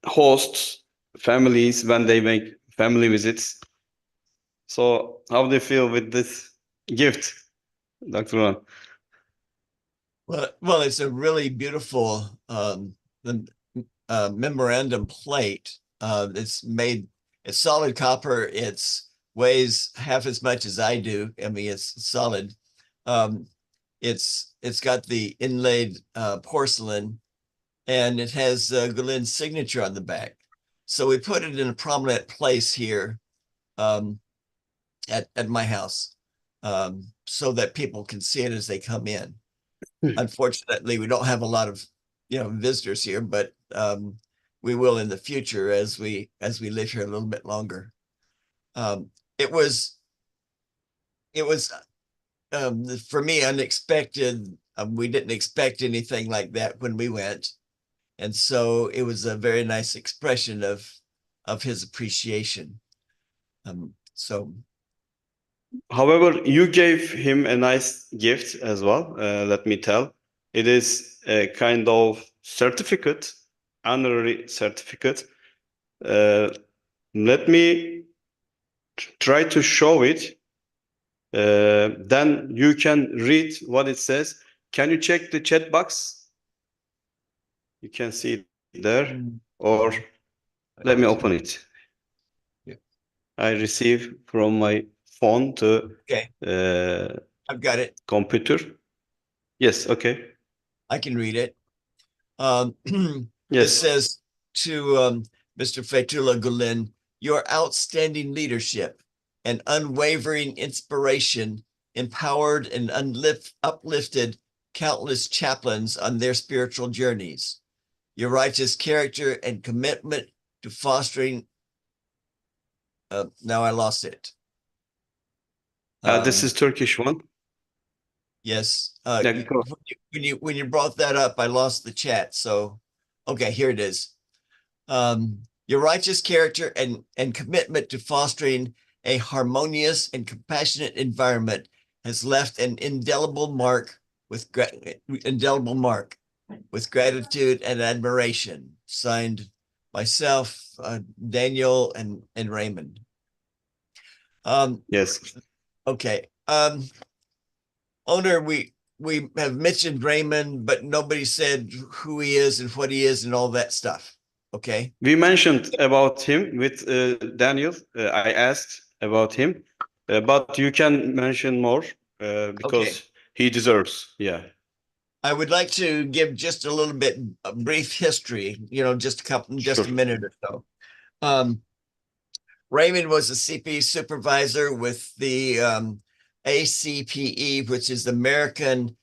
hosts, families, when they make family visits. So how do you feel with this gift, Dr. Ron? Well, it's a really beautiful memorandum plate. It's solid copper. It's weighs half as much as I do. I mean, it's solid. It's got the inlaid porcelain, and it has Gulen's signature on the back. So we put it in a prominent place here at my house, so that people can see it as they come in. Unfortunately, we don't have a lot of visitors here, but we will in the future as we live here a little bit longer. It was for me unexpected. We didn't expect anything like that when we went, and so it was a very nice expression of his appreciation. However, you gave him a nice gift as well. Let me tell. It is a kind of certificate, honorary certificate. Let me try to show it. Then you can read what it says. Can you check the chat box? You can see it there, or let me open it. Yeah. I receive from my phone to Okay. I've got it. Computer. Yes, okay. I can read it. Yes. It says to Mr. Fethullah Gülen, your outstanding leadership and unwavering inspiration empowered and uplifted countless chaplains on their spiritual journeys. Your righteous character and commitment to fostering. Now I lost it. This is Turkish one. Yes. When you brought that up, I lost the chat. So, okay, here it is. Your righteous character and commitment to fostering a harmonious and compassionate environment has left an indelible mark with gratitude and admiration. Signed, myself, Daniel, and Raymond. Yes. Okay. Onur, we have mentioned Raymond, but nobody said who he is and what he is and all that stuff. Okay. We mentioned about him with Daniel. I asked about him, but you can mention more because he deserves. Yeah. I would like to give just a little bit of brief history, just a minute or so. Raymond was a CP supervisor with the ACPE, which is the American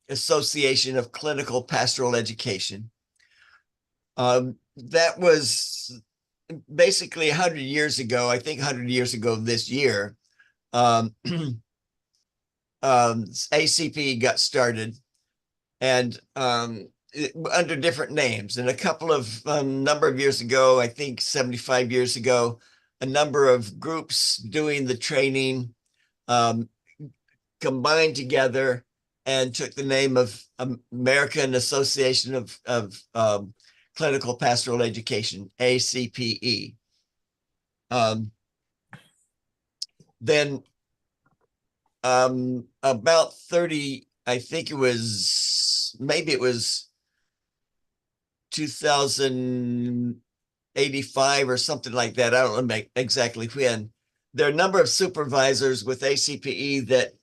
Association of Clinical Pastoral Education. That was basically 100 years ago, I think 100 years ago this year. ACP got started, and under different names. And a couple of number of years ago, I think 75 years ago, a number of groups doing the training combined together and took the name of American Association of Clinical Pastoral Education, ACPE. Then about 30, I think maybe it was 2085 or something like that. I don't know exactly when. There are a number of supervisors with ACPE that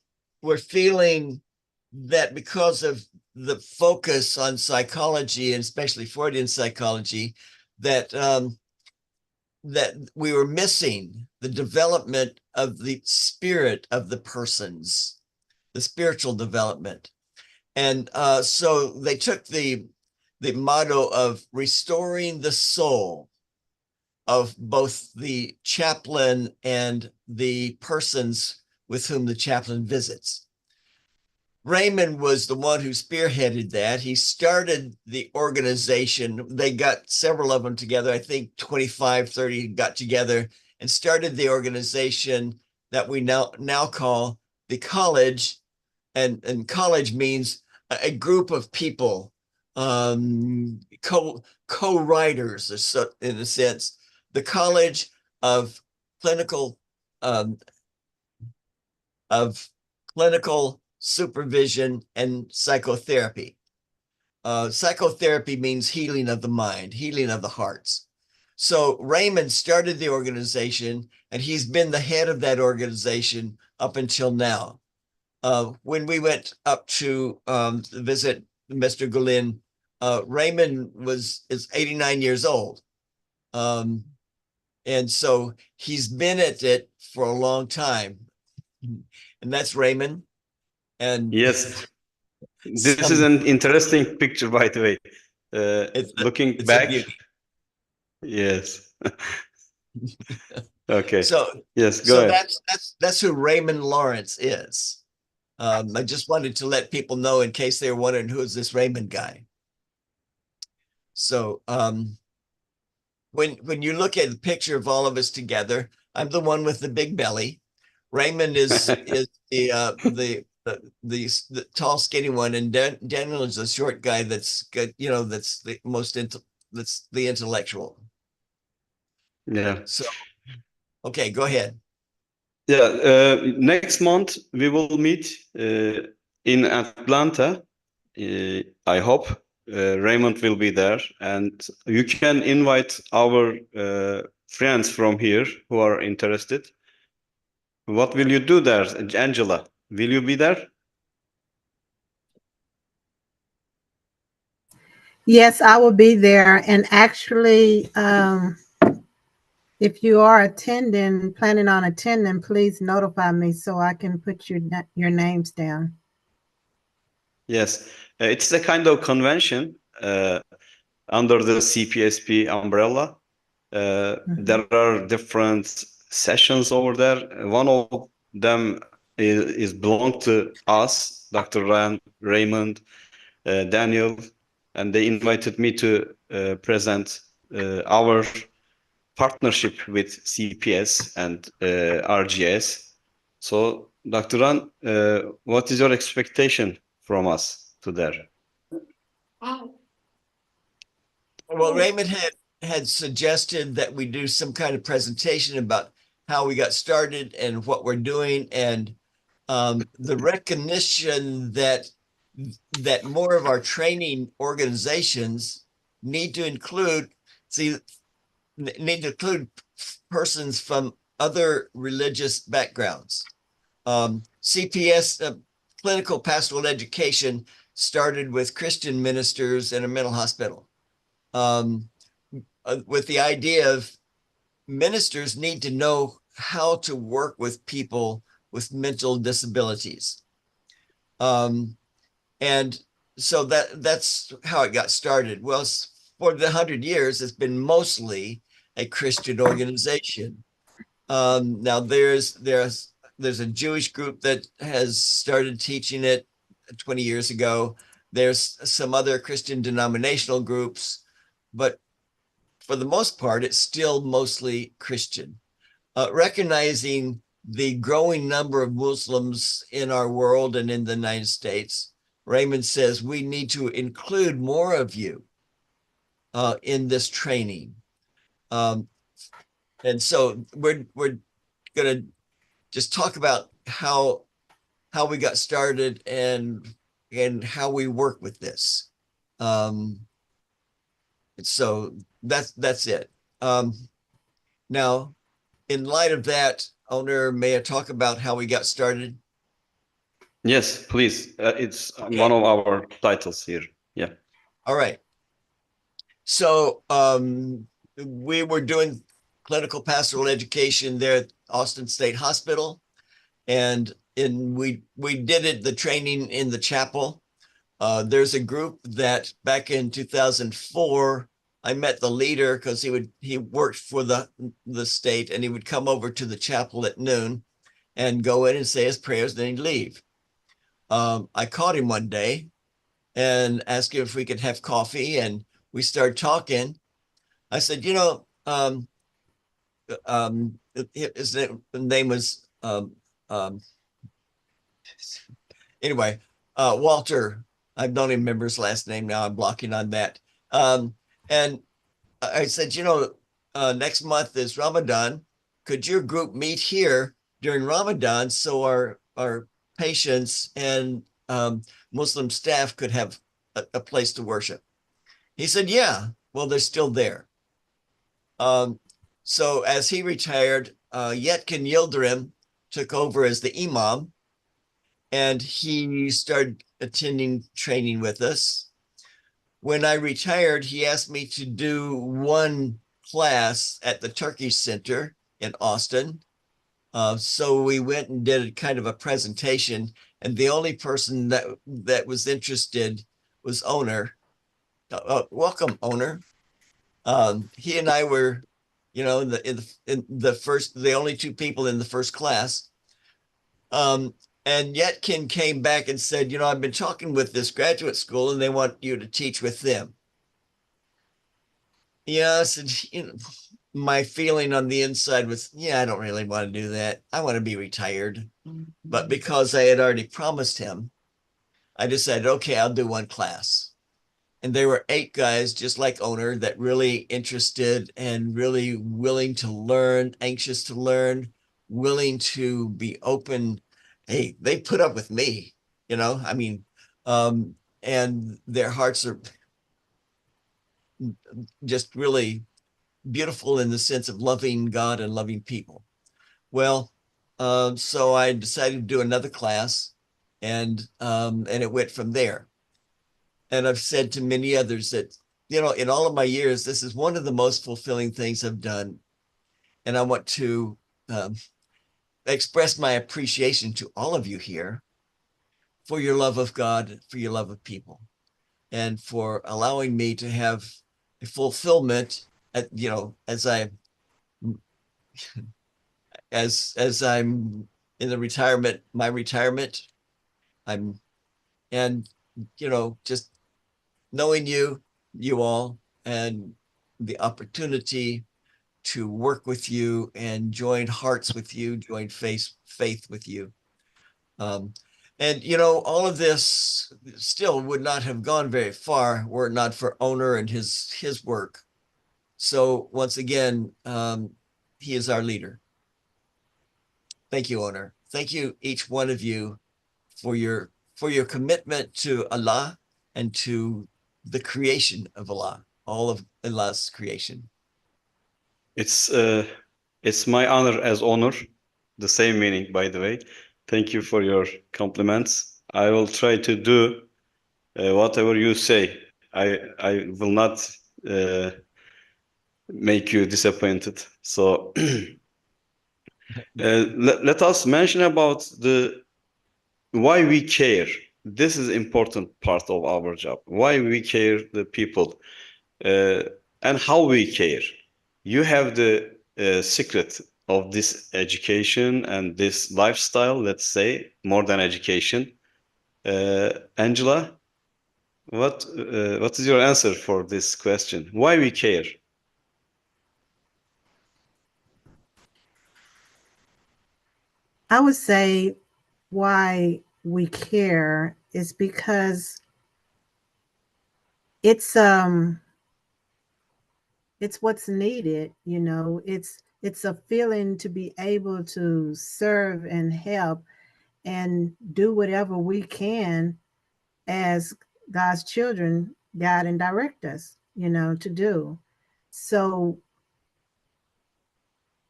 were feeling that because of the focus on psychology, and especially Freudian psychology, that we were missing the development of the spirit of the persons. the spiritual development. And so they took the motto of restoring the soul of both the chaplain and the persons with whom the chaplain visits. Raymond was the one who spearheaded that. He started the organization. They got several of them together. I think 25, 30 got together and started the organization that we now call the college. And college means a group of people, co-writers, in a sense, the College of Clinical Supervision and Psychotherapy. Psychotherapy means healing of the mind, healing of the hearts. So Raymond started the organization, and he's been the head of that organization up until now. When we went up to visit Mr. Gulen, Raymond is 89 years old. And so he's been at it for a long time. And that's Raymond. And yes, this is an interesting picture, by the way. Looking back, yes. Okay. So yes, go ahead. That's who Raymond Lawrence is. I just wanted to let people know in case they were wondering who is this Raymond guy. So when you look at the picture of all of us together, I'm the one with the big belly. Raymond is the tall, skinny one, and Daniel is the short guy that's good. That's the most that's the intellectual. Yeah. So, okay, go ahead. Yeah. Next month we will meet in Atlanta. I hope Raymond will be there, and you can invite our friends from here who are interested. What will you do there, Angela? Will you be there? Yes, I will be there. And actually, if you are planning on attending, please notify me so I can put your names down. Yes, it's a kind of convention under the CPSP umbrella. There are different sessions over there. One of them is belong to us, Dr. Raymond, Daniel, and they invited me to present our partnership with CPS and RGS. So, Dr. Ran, what is your expectation from us to there? Well, Raymond had suggested that we do some kind of presentation about how we got started and what we're doing, and the recognition that more of our training organizations need to include persons from other religious backgrounds. CPS, clinical pastoral education, started with Christian ministers in a mental hospital, with the idea of ministers need to know how to work with people with mental disabilities. And so that's how it got started. Well, for the 100 years, it's been mostly a Christian organization. Now there's a Jewish group that has started teaching it 20 years ago. There's some other Christian denominational groups, but for the most part, it's still mostly Christian. Recognizing the growing number of Muslims in our world and in the United States, Raymond says we need to include more of you in this training. And so we're going to just talk about how we got started and how we work with this. So that's it. Now, in light of that, Onur, may I talk about how we got started? Yes, please. It's Okay. one of our titles here. Yeah. All right. So we were doing clinical pastoral education there at Austin State Hospital. And we did it, the training in the chapel. There's a group that back in 2004, I met the leader because he worked for the state, and he would come over to the chapel at noon and go in and say his prayers, then he'd leave. I caught him one day and asked him if we could have coffee, and we started talking. I said, his name was anyway, Walter. I don't even remember his last name now. I'm blocking on that. And I said, next month is Ramadan. Could your group meet here during Ramadan so our patients and Muslim staff could have a place to worship? He said, yeah. Well, they're still there. So as he retired, Yetkin Yildirim took over as the imam, and he started attending training with us. When I retired, he asked me to do one class at the Turkish Center in Austin. So we went and did kind of a presentation, and the only person that was interested was Onur. Welcome, Onur. He and I were, in the only two people in the first class. And Yetkin came back and said, I've been talking with this graduate school and they want you to teach with them. I said, my feeling on the inside was, I don't really want to do that. I want to be retired. But because I had already promised him, I decided, okay, I'll do one class. And there were 8 guys just like Onur that really interested and really willing to learn, anxious to learn, willing to be open. Hey, they put up with me, and their hearts are just really beautiful in the sense of loving God and loving people. Well, so I decided to do another class, and it went from there. And I've said to many others that, in all of my years, this is one of the most fulfilling things I've done. And I want to express my appreciation to all of you here for your love of God, for your love of people, and for allowing me to have a fulfillment as I'm in my retirement, just knowing you all, and the opportunity to work with you and join hearts with you, join faith with you. And all of this still would not have gone very far were it not for Onur and his work. So once again, he is our leader. Thank you, Onur. Thank you, each one of you, for your commitment to Allah and to the creation of Allah, all of Allah's creation. It's my honor as Onur, the same meaning, by the way. Thank you for your compliments. I will try to do whatever you say. I will not make you disappointed. So let us mention about why we care. This is important part of our job. Why we care the people and how we care. You have the secret of this education and this lifestyle, let's say, more than education. Angela, what is your answer for this question? Why we care? I would say why we care is because it's what's needed, it's a feeling to be able to serve and help and do whatever we can as God's children, guide and direct us, to do. So,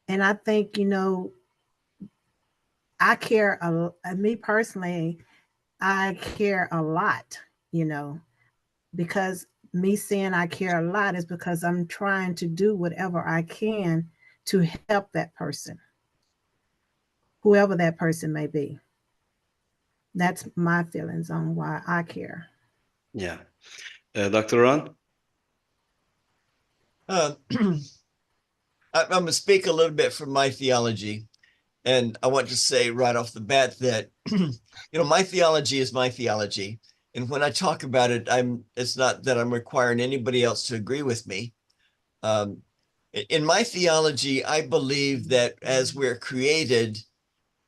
and I think, I care, me personally, I care a lot, because me saying I care a lot is because I'm trying to do whatever I can to help that person, whoever that person may be. That's my feelings on why I care. Yeah. Dr. Ron? I'm going to speak a little bit from my theology. And I want to say right off the bat that, my theology is my theology. And when I talk about it, it's not that I'm requiring anybody else to agree with me. In my theology, I believe that as we're created,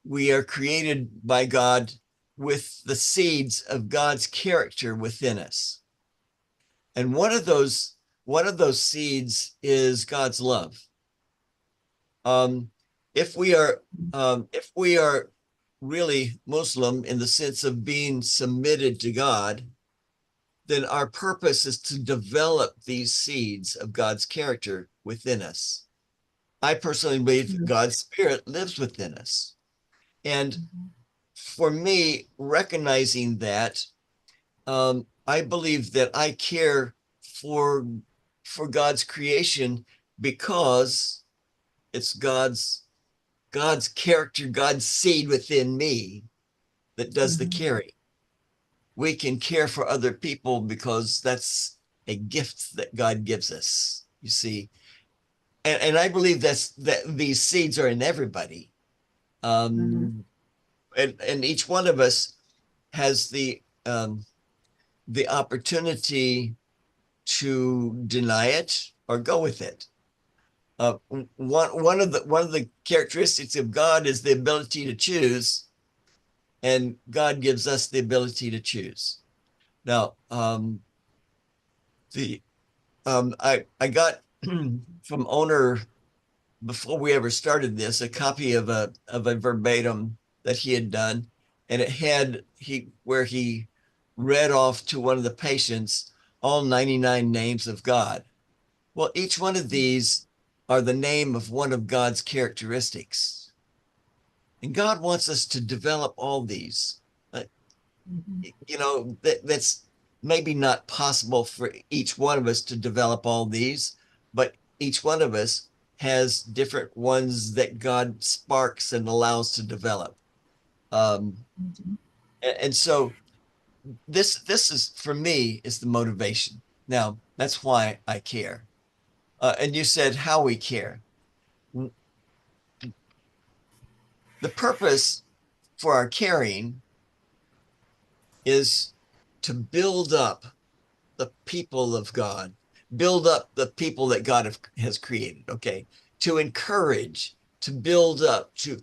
we are created by God with the seeds of God's character within us. And one of those seeds is God's love. If we are really Muslim in the sense of being submitted to God, then our purpose is to develop these seeds of God's character within us. I personally believe that God's Spirit lives within us. And for me, recognizing that, I believe that I care for God's creation because it's God's character, God's seed within me that does the caring. We can care for other people because that's a gift that God gives us, you see. And I believe that these seeds are in everybody. And each one of us has the opportunity to deny it or go with it. One of the characteristics of God is the ability to choose, and God gives us the ability to choose. Now, I got from Onur, before we ever started this, a copy of a verbatim that he had done, and it had where he read off to one of the patients all 99 names of God. Well, each one of these are the name of one of God's characteristics. And God wants us to develop all these. That's maybe not possible for each one of us to develop all these, but each one of us has different ones that God sparks and allows to develop. And so this is, for me, is the motivation. Now, that's why I care. And you said how we care. The purpose for our caring is to build up the people of God, build up the people that God has created, okay? To encourage, to build up, to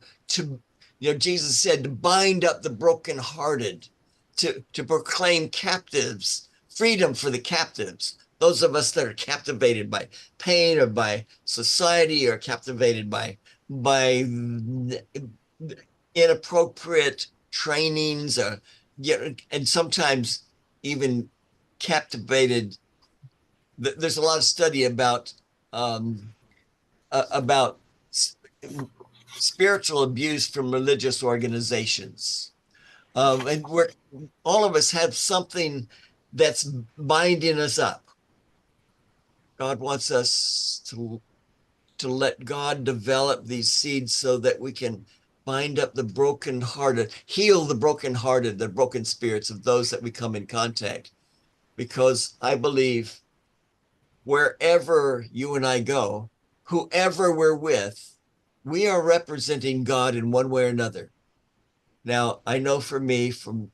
Jesus said to bind up the brokenhearted, to proclaim captives, freedom for the captives. Those of us that are captivated by pain or by society or captivated by inappropriate trainings, or and sometimes even captivated. There's a lot of study about spiritual abuse from religious organizations, and all of us have something that's binding us up. God wants us to let God develop these seeds so that we can bind up the brokenhearted, heal the brokenhearted, the broken spirits of those that we come in contact. Because I believe wherever you and I go, whoever we're with, we are representing God in one way or another. Now, I know for me, from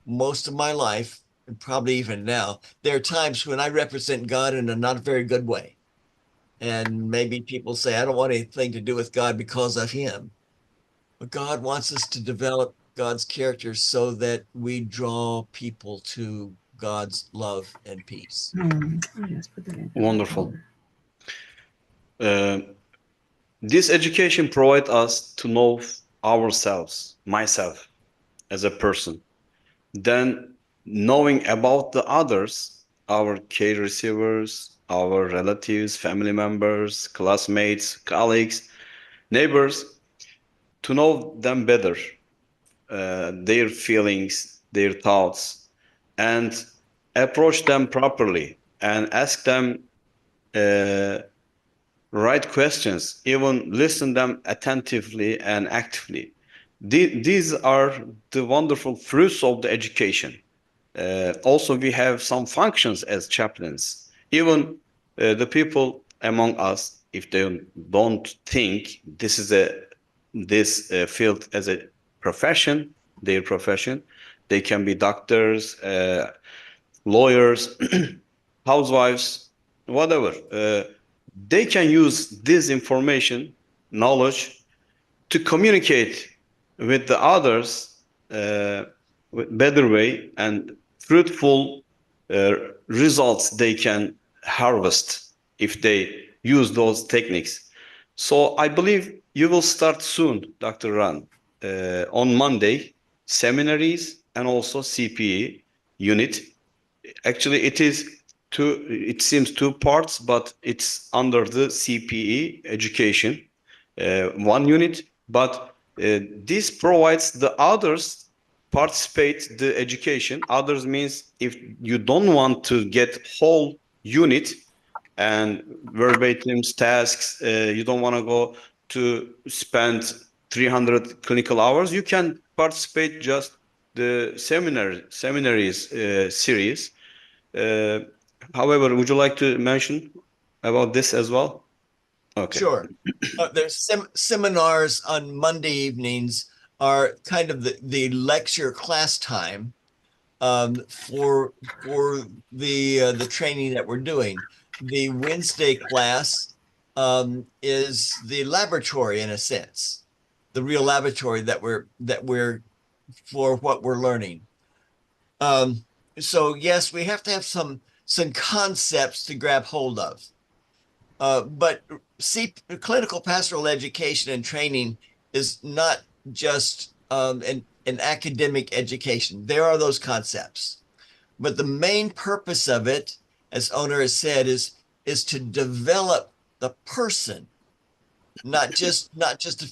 most of my life, and probably even now, there are times when I represent God in a not very good way. And maybe people say, I don't want anything to do with God because of him. But God wants us to develop God's character so that we draw people to God's love and peace. Wonderful. This education provides us to know ourselves, myself, as a person. Then knowing about the others, our care receivers, our relatives, family members, classmates, colleagues, neighbors, to know them better, their feelings, their thoughts, and approach them properly and ask them right questions, even listen them attentively and actively. these are the wonderful fruits of the education. Also, we have some functions as chaplains. Even the people among us, if they don't think this field as a profession, their profession, they can be doctors, lawyers, housewives, whatever. They can use this information, knowledge, to communicate with the others with better way and fruitful results they can harvest if they use those techniques. So I believe you will start soon, Dr. Ran, on Monday, seminaries and also CPE unit. Actually, it seems two parts, but it's under the CPE education, one unit, but this provides the others participate the education. Others means if you don't want to get whole unit and verbatim tasks, you don't want to go to spend 300 clinical hours, you can participate just the seminaries series. However, would you like to mention about this as well? Okay. Sure. There's seminars on Monday evenings are kind of the lecture class time for the training that we're doing. The Wednesday class is the laboratory in a sense, the real laboratory that we're for what we're learning. So yes, we have to have some concepts to grab hold of. But clinical pastoral education and training is not just an academic education. There are those concepts, but the main purpose of it, as Onur has said, is to develop the person, not just to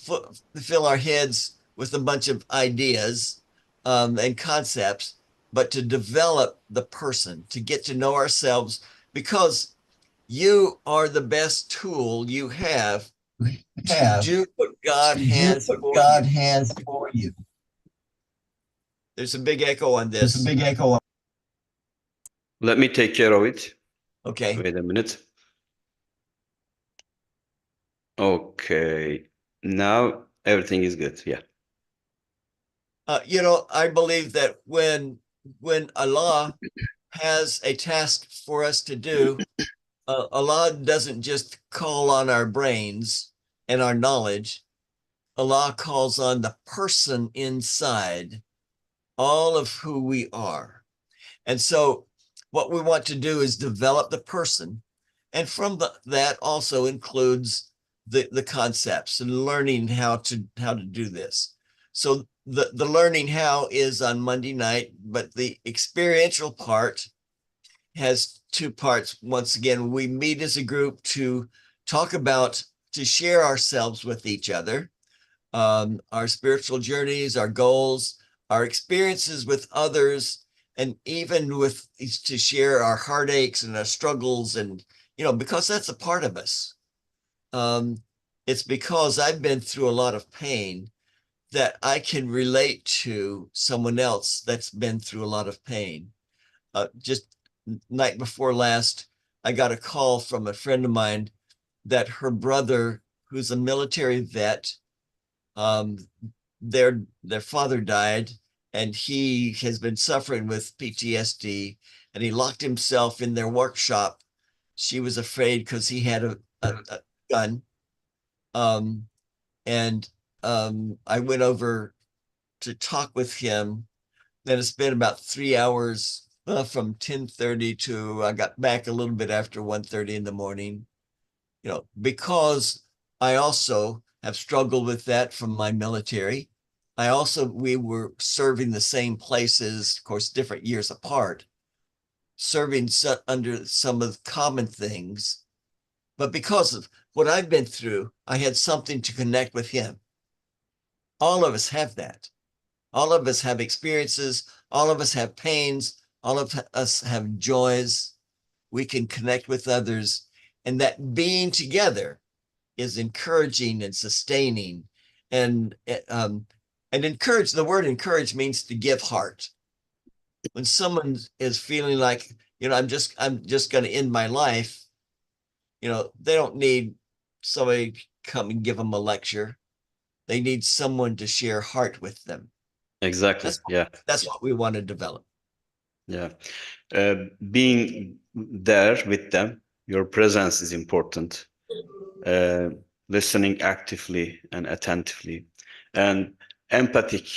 fill our heads with a bunch of ideas and concepts, but to develop the person, to get to know ourselves, because you are the best tool you have to do what God has for you. There's a big echo on this. Let me take care of it. Okay. Wait a minute. Okay. Now everything is good. Yeah. I believe that when Allah has a task for us to do, Allah doesn't just call on our brains and our knowledge. Allah calls on the person inside, all of who we are. And so what we want to do is develop the person. And from that also includes the concepts and learning how to do this. So the learning how is on Monday night, but the experiential part has two parts. Once again, we meet as a group to talk about, to share ourselves with each other, our spiritual journeys, our goals, our experiences with others, and even to share our heartaches and our struggles, and because that's a part of us. It's because I've been through a lot of pain that I can relate to someone else that's been through a lot of pain. Just night before last, I got a call from a friend of mine that her brother, who's a military vet, their father died, and he has been suffering with PTSD, and he locked himself in their workshop. She was afraid because he had a gun. I went over to talk with him. Then it's been about 3 hours from 10:30 to I got back a little bit after 1:30 in the morning, because I also have struggled with that from my military. We were serving the same places, of course, different years apart, serving under some of the common things. But because of what I've been through, I had something to connect with him. All of us have that. All of us have experiences. All of us have pains. All of us have joys. We can connect with others. And that being together is encouraging and sustaining. And And encourage, the word encourage means to give heart. When someone is feeling like, I'm just going to end my life, they don't need somebody to come and give them a lecture. They need someone to share heart with them. Exactly. That's what we want to develop. Yeah. Being there with them, your presence is important. Listening actively and attentively, and empathic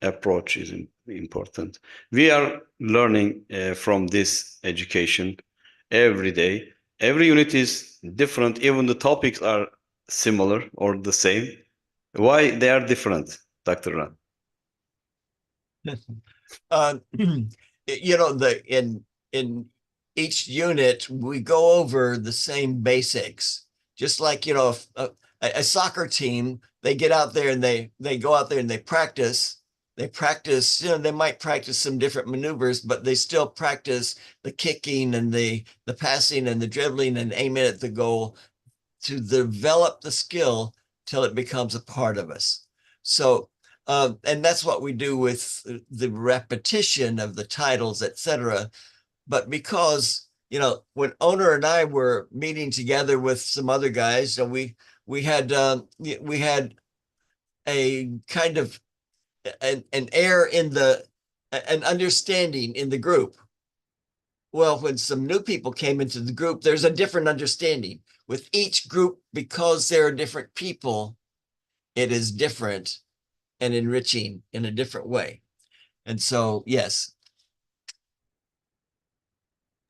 approach is important. We are learning from this education every day. Every unit is different, even the topics are similar or the same. Why they are different, Dr. Ran? In each unit, we go over the same basics. Just like, a soccer team, they get out there and they go out there and they practice. They practice, they might practice some different maneuvers, but they still practice the kicking and the passing and the dribbling and aiming at the goal to develop the skill till it becomes a part of us. So, and that's what we do with the repetition of the titles, etc. But because, when Onur and I were meeting together with some other guys, so we had a kind of an air in an understanding in the group. Well, when some new people came into the group, there's a different understanding. With each group, because there are different people, it is different and enriching in a different way. And so, yes.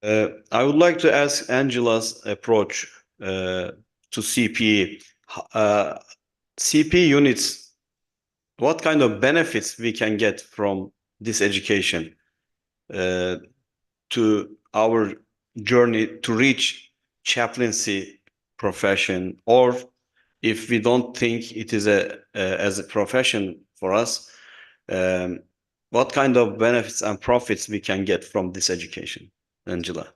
I would like to ask Angela's approach to CPE. CPE units, what kind of benefits we can get from this education to our journey to reach chaplaincy profession, or if we don't think it is as a profession for us, what kind of benefits and profits we can get from this education, Angela?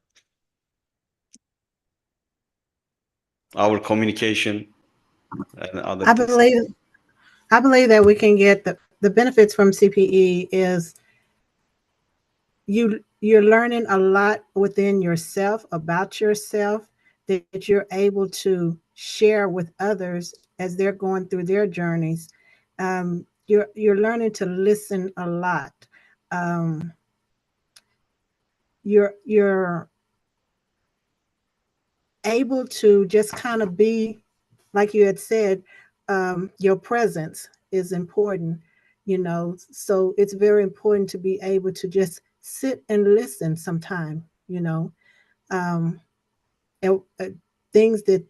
Our communication and other things. I believe that we can get the benefits from CPE is you're learning a lot within yourself about yourself that you're able to share with others as they're going through their journeys. You're learning to listen a lot. You're able to just kind of be, like you had said, your presence is important, so it's very important to be able to just sit and listen sometime, and, things that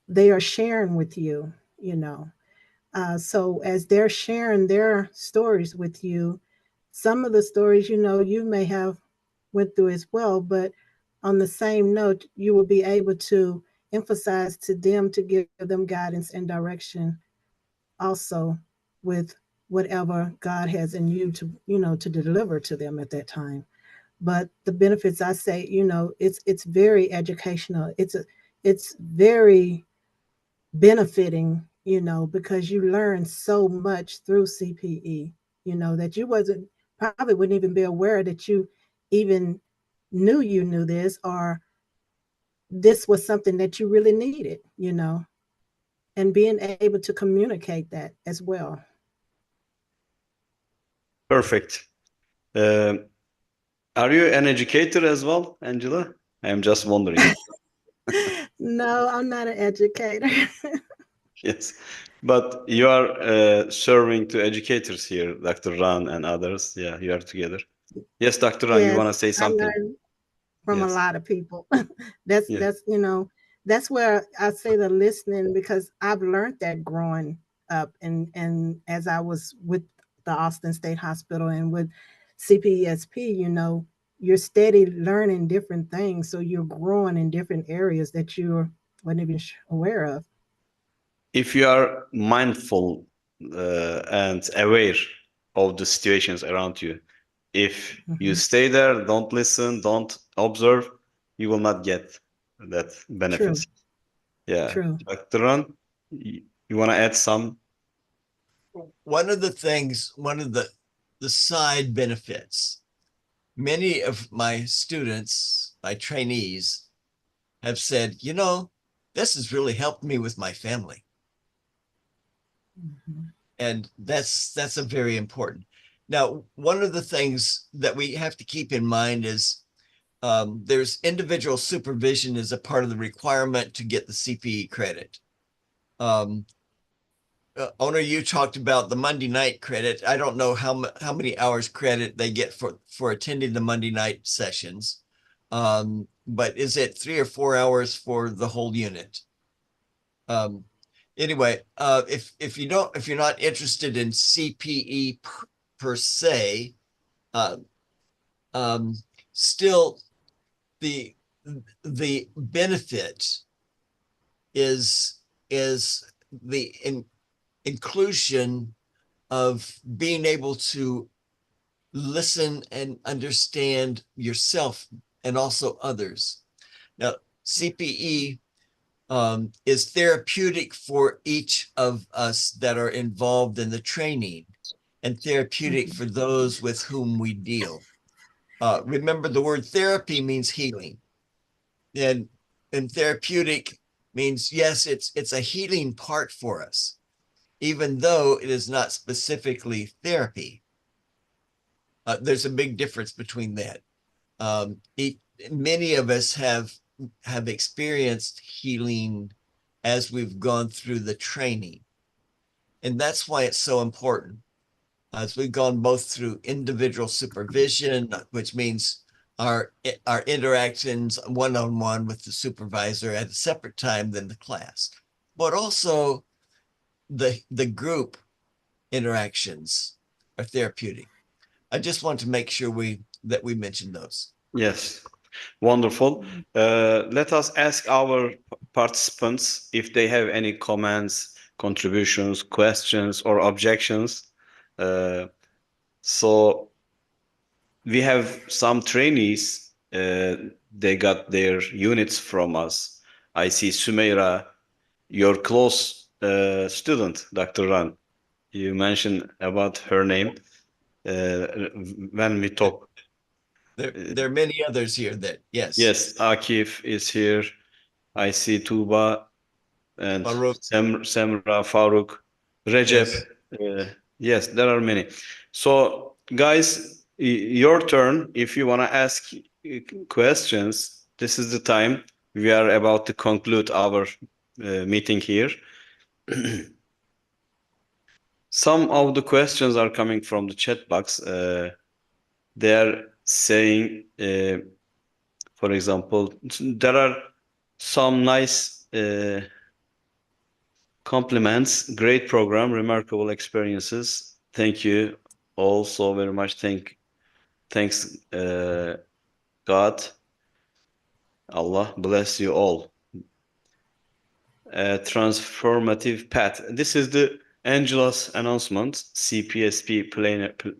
they are sharing with you, so as they're sharing their stories with you, some of the stories, you may have went through as well, but on the same note, you will be able to emphasize to them to give them guidance and direction also with whatever God has in you to, to deliver to them at that time. But the benefits, I say, it's very educational. It's very benefiting, because you learn so much through CPE, that you probably wouldn't even be aware that you even knew this, or this was something that you really needed, and being able to communicate that as well. Perfect. Are you an educator as well, Angela? I'm just wondering. No, I'm not an educator. Yes, but you are serving to educators here, Dr. Ran and others. Yeah, you are together. Yes, Dr. Ran, you want to say something? I learned from a lot of people. Yeah. That's where I say the listening, because I've learned that growing up, and as I was with the Austin State Hospital and with CPSP, you're steady learning different things, so you're growing in different areas that you weren't even aware of. If you are mindful and aware of the situations around you, if you stay there, don't listen, don't observe, you will not get that benefits. True. Yeah. True. Dr. Ran, you want to add some? one of the side benefits, many of my students, my trainees, have said, you know, this has really helped me with my family. And that's a very important. Now, one of the things that we have to keep in mind is there's individual supervision as a part of the requirement to get the CPE credit. Onur, you talked about the Monday night credit. I don't know how many hours credit they get for attending the Monday night sessions, but is it 3 or 4 hours for the whole unit? Anyway, if you're not interested in CPE per se, still the benefit is the inclusion of being able to listen and understand yourself and also others. Now, CPE is therapeutic for each of us that are involved in the training and therapeutic for those with whom we deal. Remember, the word therapy means healing. And therapeutic means, yes, it's a healing part for us, even though it is not specifically therapy. There's a big difference between that. Many of us have experienced healing as we've gone through the training. And that's why it's so important. As we've gone both through individual supervision, which means our interactions one-on-one with the supervisor at a separate time than the class, but also the group interactions are therapeutic. I just want to make sure that we mention those. Yes, wonderful. Let us ask our participants if they have any comments, contributions, questions, or objections. So we have some trainees. They got their units from us. I see Sumeira, your close student, Dr. Ran. You mentioned about her name when we talk. There are many others here that, yes. Yes, Akif is here. I see Tuba and Semra, Faruk, Recep. Yes, there are many. So, guys, your turn. If you want to ask questions, this is the time. We are about to conclude our meeting here. Some of the questions are coming from the chat box. They are saying, for example, there are some nice compliments. Great program, remarkable experiences. Thank you all so very much. Thanks, God. Allah bless you all. Transformative path. This is the Angela's announcement, CPSP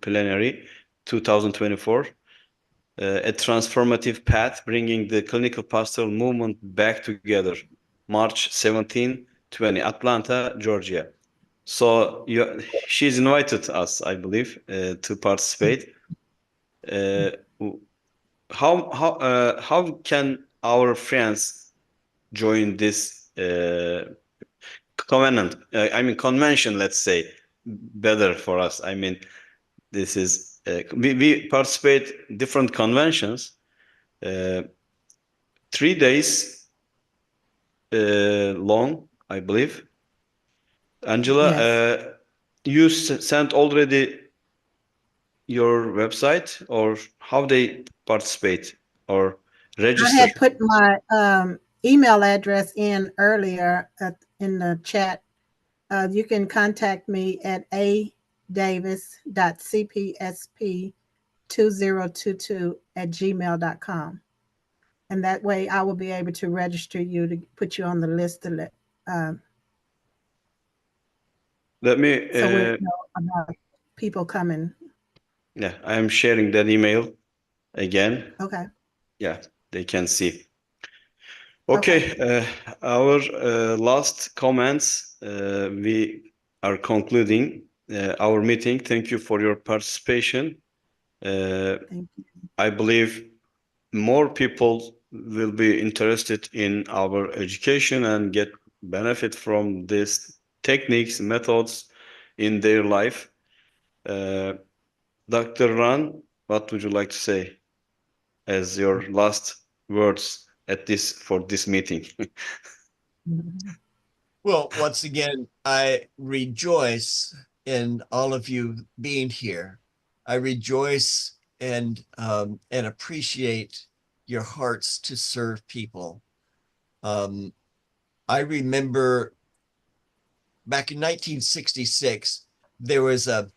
plenary 2024. A transformative path, bringing the clinical pastoral movement back together. March 17, 20, Atlanta, Georgia. So she's invited us, I believe, to participate. How can our friends join this convention? Let's say better for us. I mean, this is we participate different conventions. 3 days long, I believe. Angela, Yes. you sent already your website, or how they participate or register? I had put my email address in earlier in the chat. You can contact me at adavis.cpsp2022@gmail.com. And that way I will be able to register you to put you on the list to let me so we know about people coming. Yeah, I am sharing that email again. Okay. Yeah, they can see. Okay, our last comments, we are concluding. our meeting. Thank you for your participation. Thank you. I believe more people will be interested in our education and get benefit from these techniques, methods in their life. Dr. Ran, what would you like to say as your last words for this meeting? Well, once again, I rejoice in all of you being here. I rejoice and appreciate your hearts to serve people. I remember back in 1966, there was a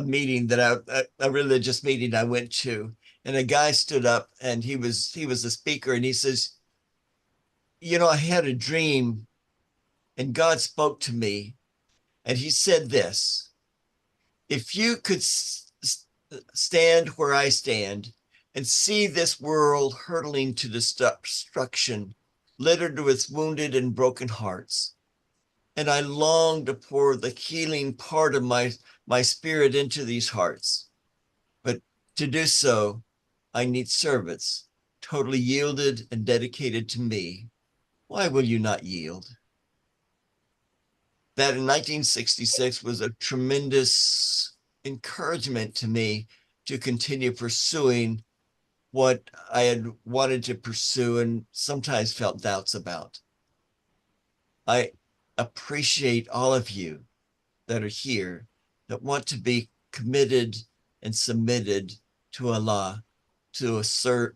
meeting that a religious meeting I went to, and a guy stood up and he was a speaker, and he says, I had a dream and God spoke to me, and he said this: if you could stand where I stand and see this world hurtling to destruction, littered with wounded and broken hearts, and I long to pour the healing part of my spirit into these hearts. But to do so, I need servants, totally yielded and dedicated to me. Why will you not yield? That in 1966 was a tremendous encouragement to me to continue pursuing what I had wanted to pursue and sometimes felt doubts about. I appreciate all of you that are here that want to be committed and submitted to Allah, to serve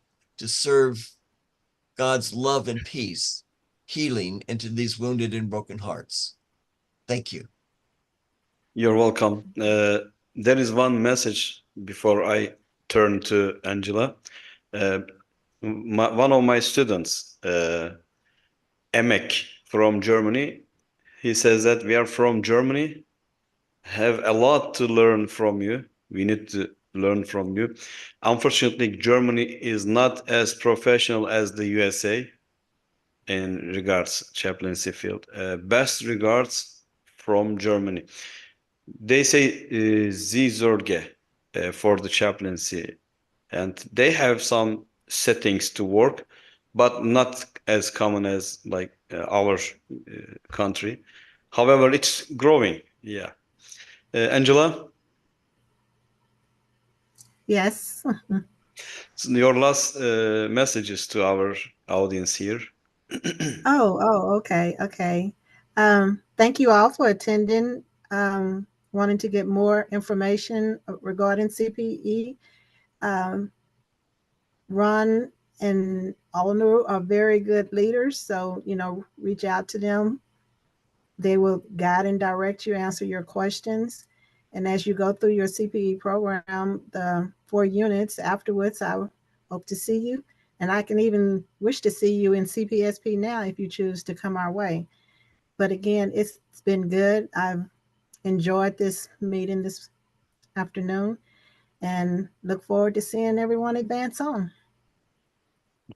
God's love and peace, healing into these wounded and broken hearts. Thank you. You're welcome. There is one message before I turn to Angela. One of my students, Emek from Germany, he says that we are from Germany, have a lot to learn from you. We need to learn from you. Unfortunately, Germany is not as professional as the USA in regards chaplaincy field. Best regards from Germany. They say Zorge for the chaplaincy, and they have some settings to work, but not as common as like our country. However, it's growing. Yeah. Angela, Yes. your last messages to our audience here. Okay. Thank you all for attending. Wanting to get more information regarding CPE. Ron and Onur are very good leaders, so reach out to them. They will guide and direct you, answer your questions. And as you go through your CPE program, the 4 units afterwards, I hope to see you. And I can even wish to see you in CPSP now if you choose to come our way. But again, it's been good. I've enjoyed this meeting this afternoon and look forward to seeing everyone advance on.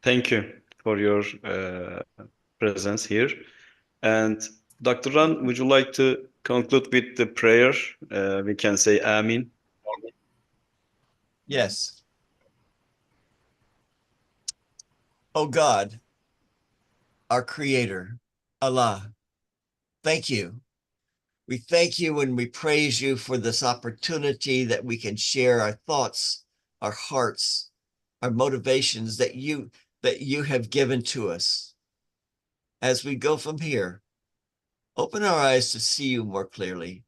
Thank you for your presence here. And Dr. Ran, would you like to conclude with the prayer? We can say Amin. Yes. Oh God, our creator, Allah, thank you. We thank you and we praise you for this opportunity that we can share our thoughts, our hearts, our motivations that you have given to us. As we go from here, open our eyes to see you more clearly.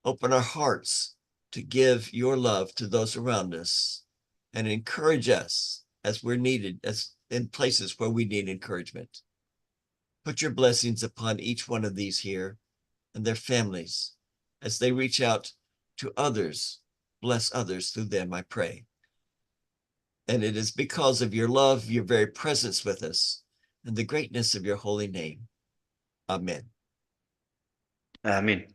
Open our hearts to give your love to those around us, and encourage us as we're needed, as in places where we need encouragement. Put your blessings upon each one of these here and their families as they reach out to others. Bless others through them, I pray. And it is because of your love, your very presence with us, and the greatness of your holy name. Amen. Amin.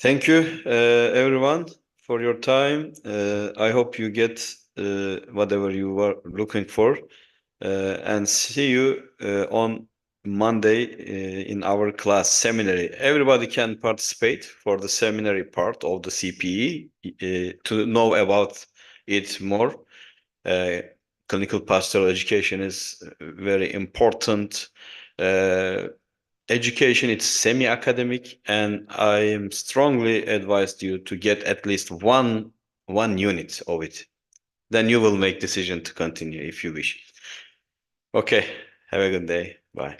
Thank you, everyone, for your time. I hope you get whatever you were looking for, and see you on Monday in our class seminary. Everybody can participate for the seminary part of the CPE to know about it more. Clinical pastoral education is very important. Education, it's semi-academic, and I am strongly advised you to get at least one unit of it. Then you will make decision to continue if you wish. Okay, have a good day. Bye.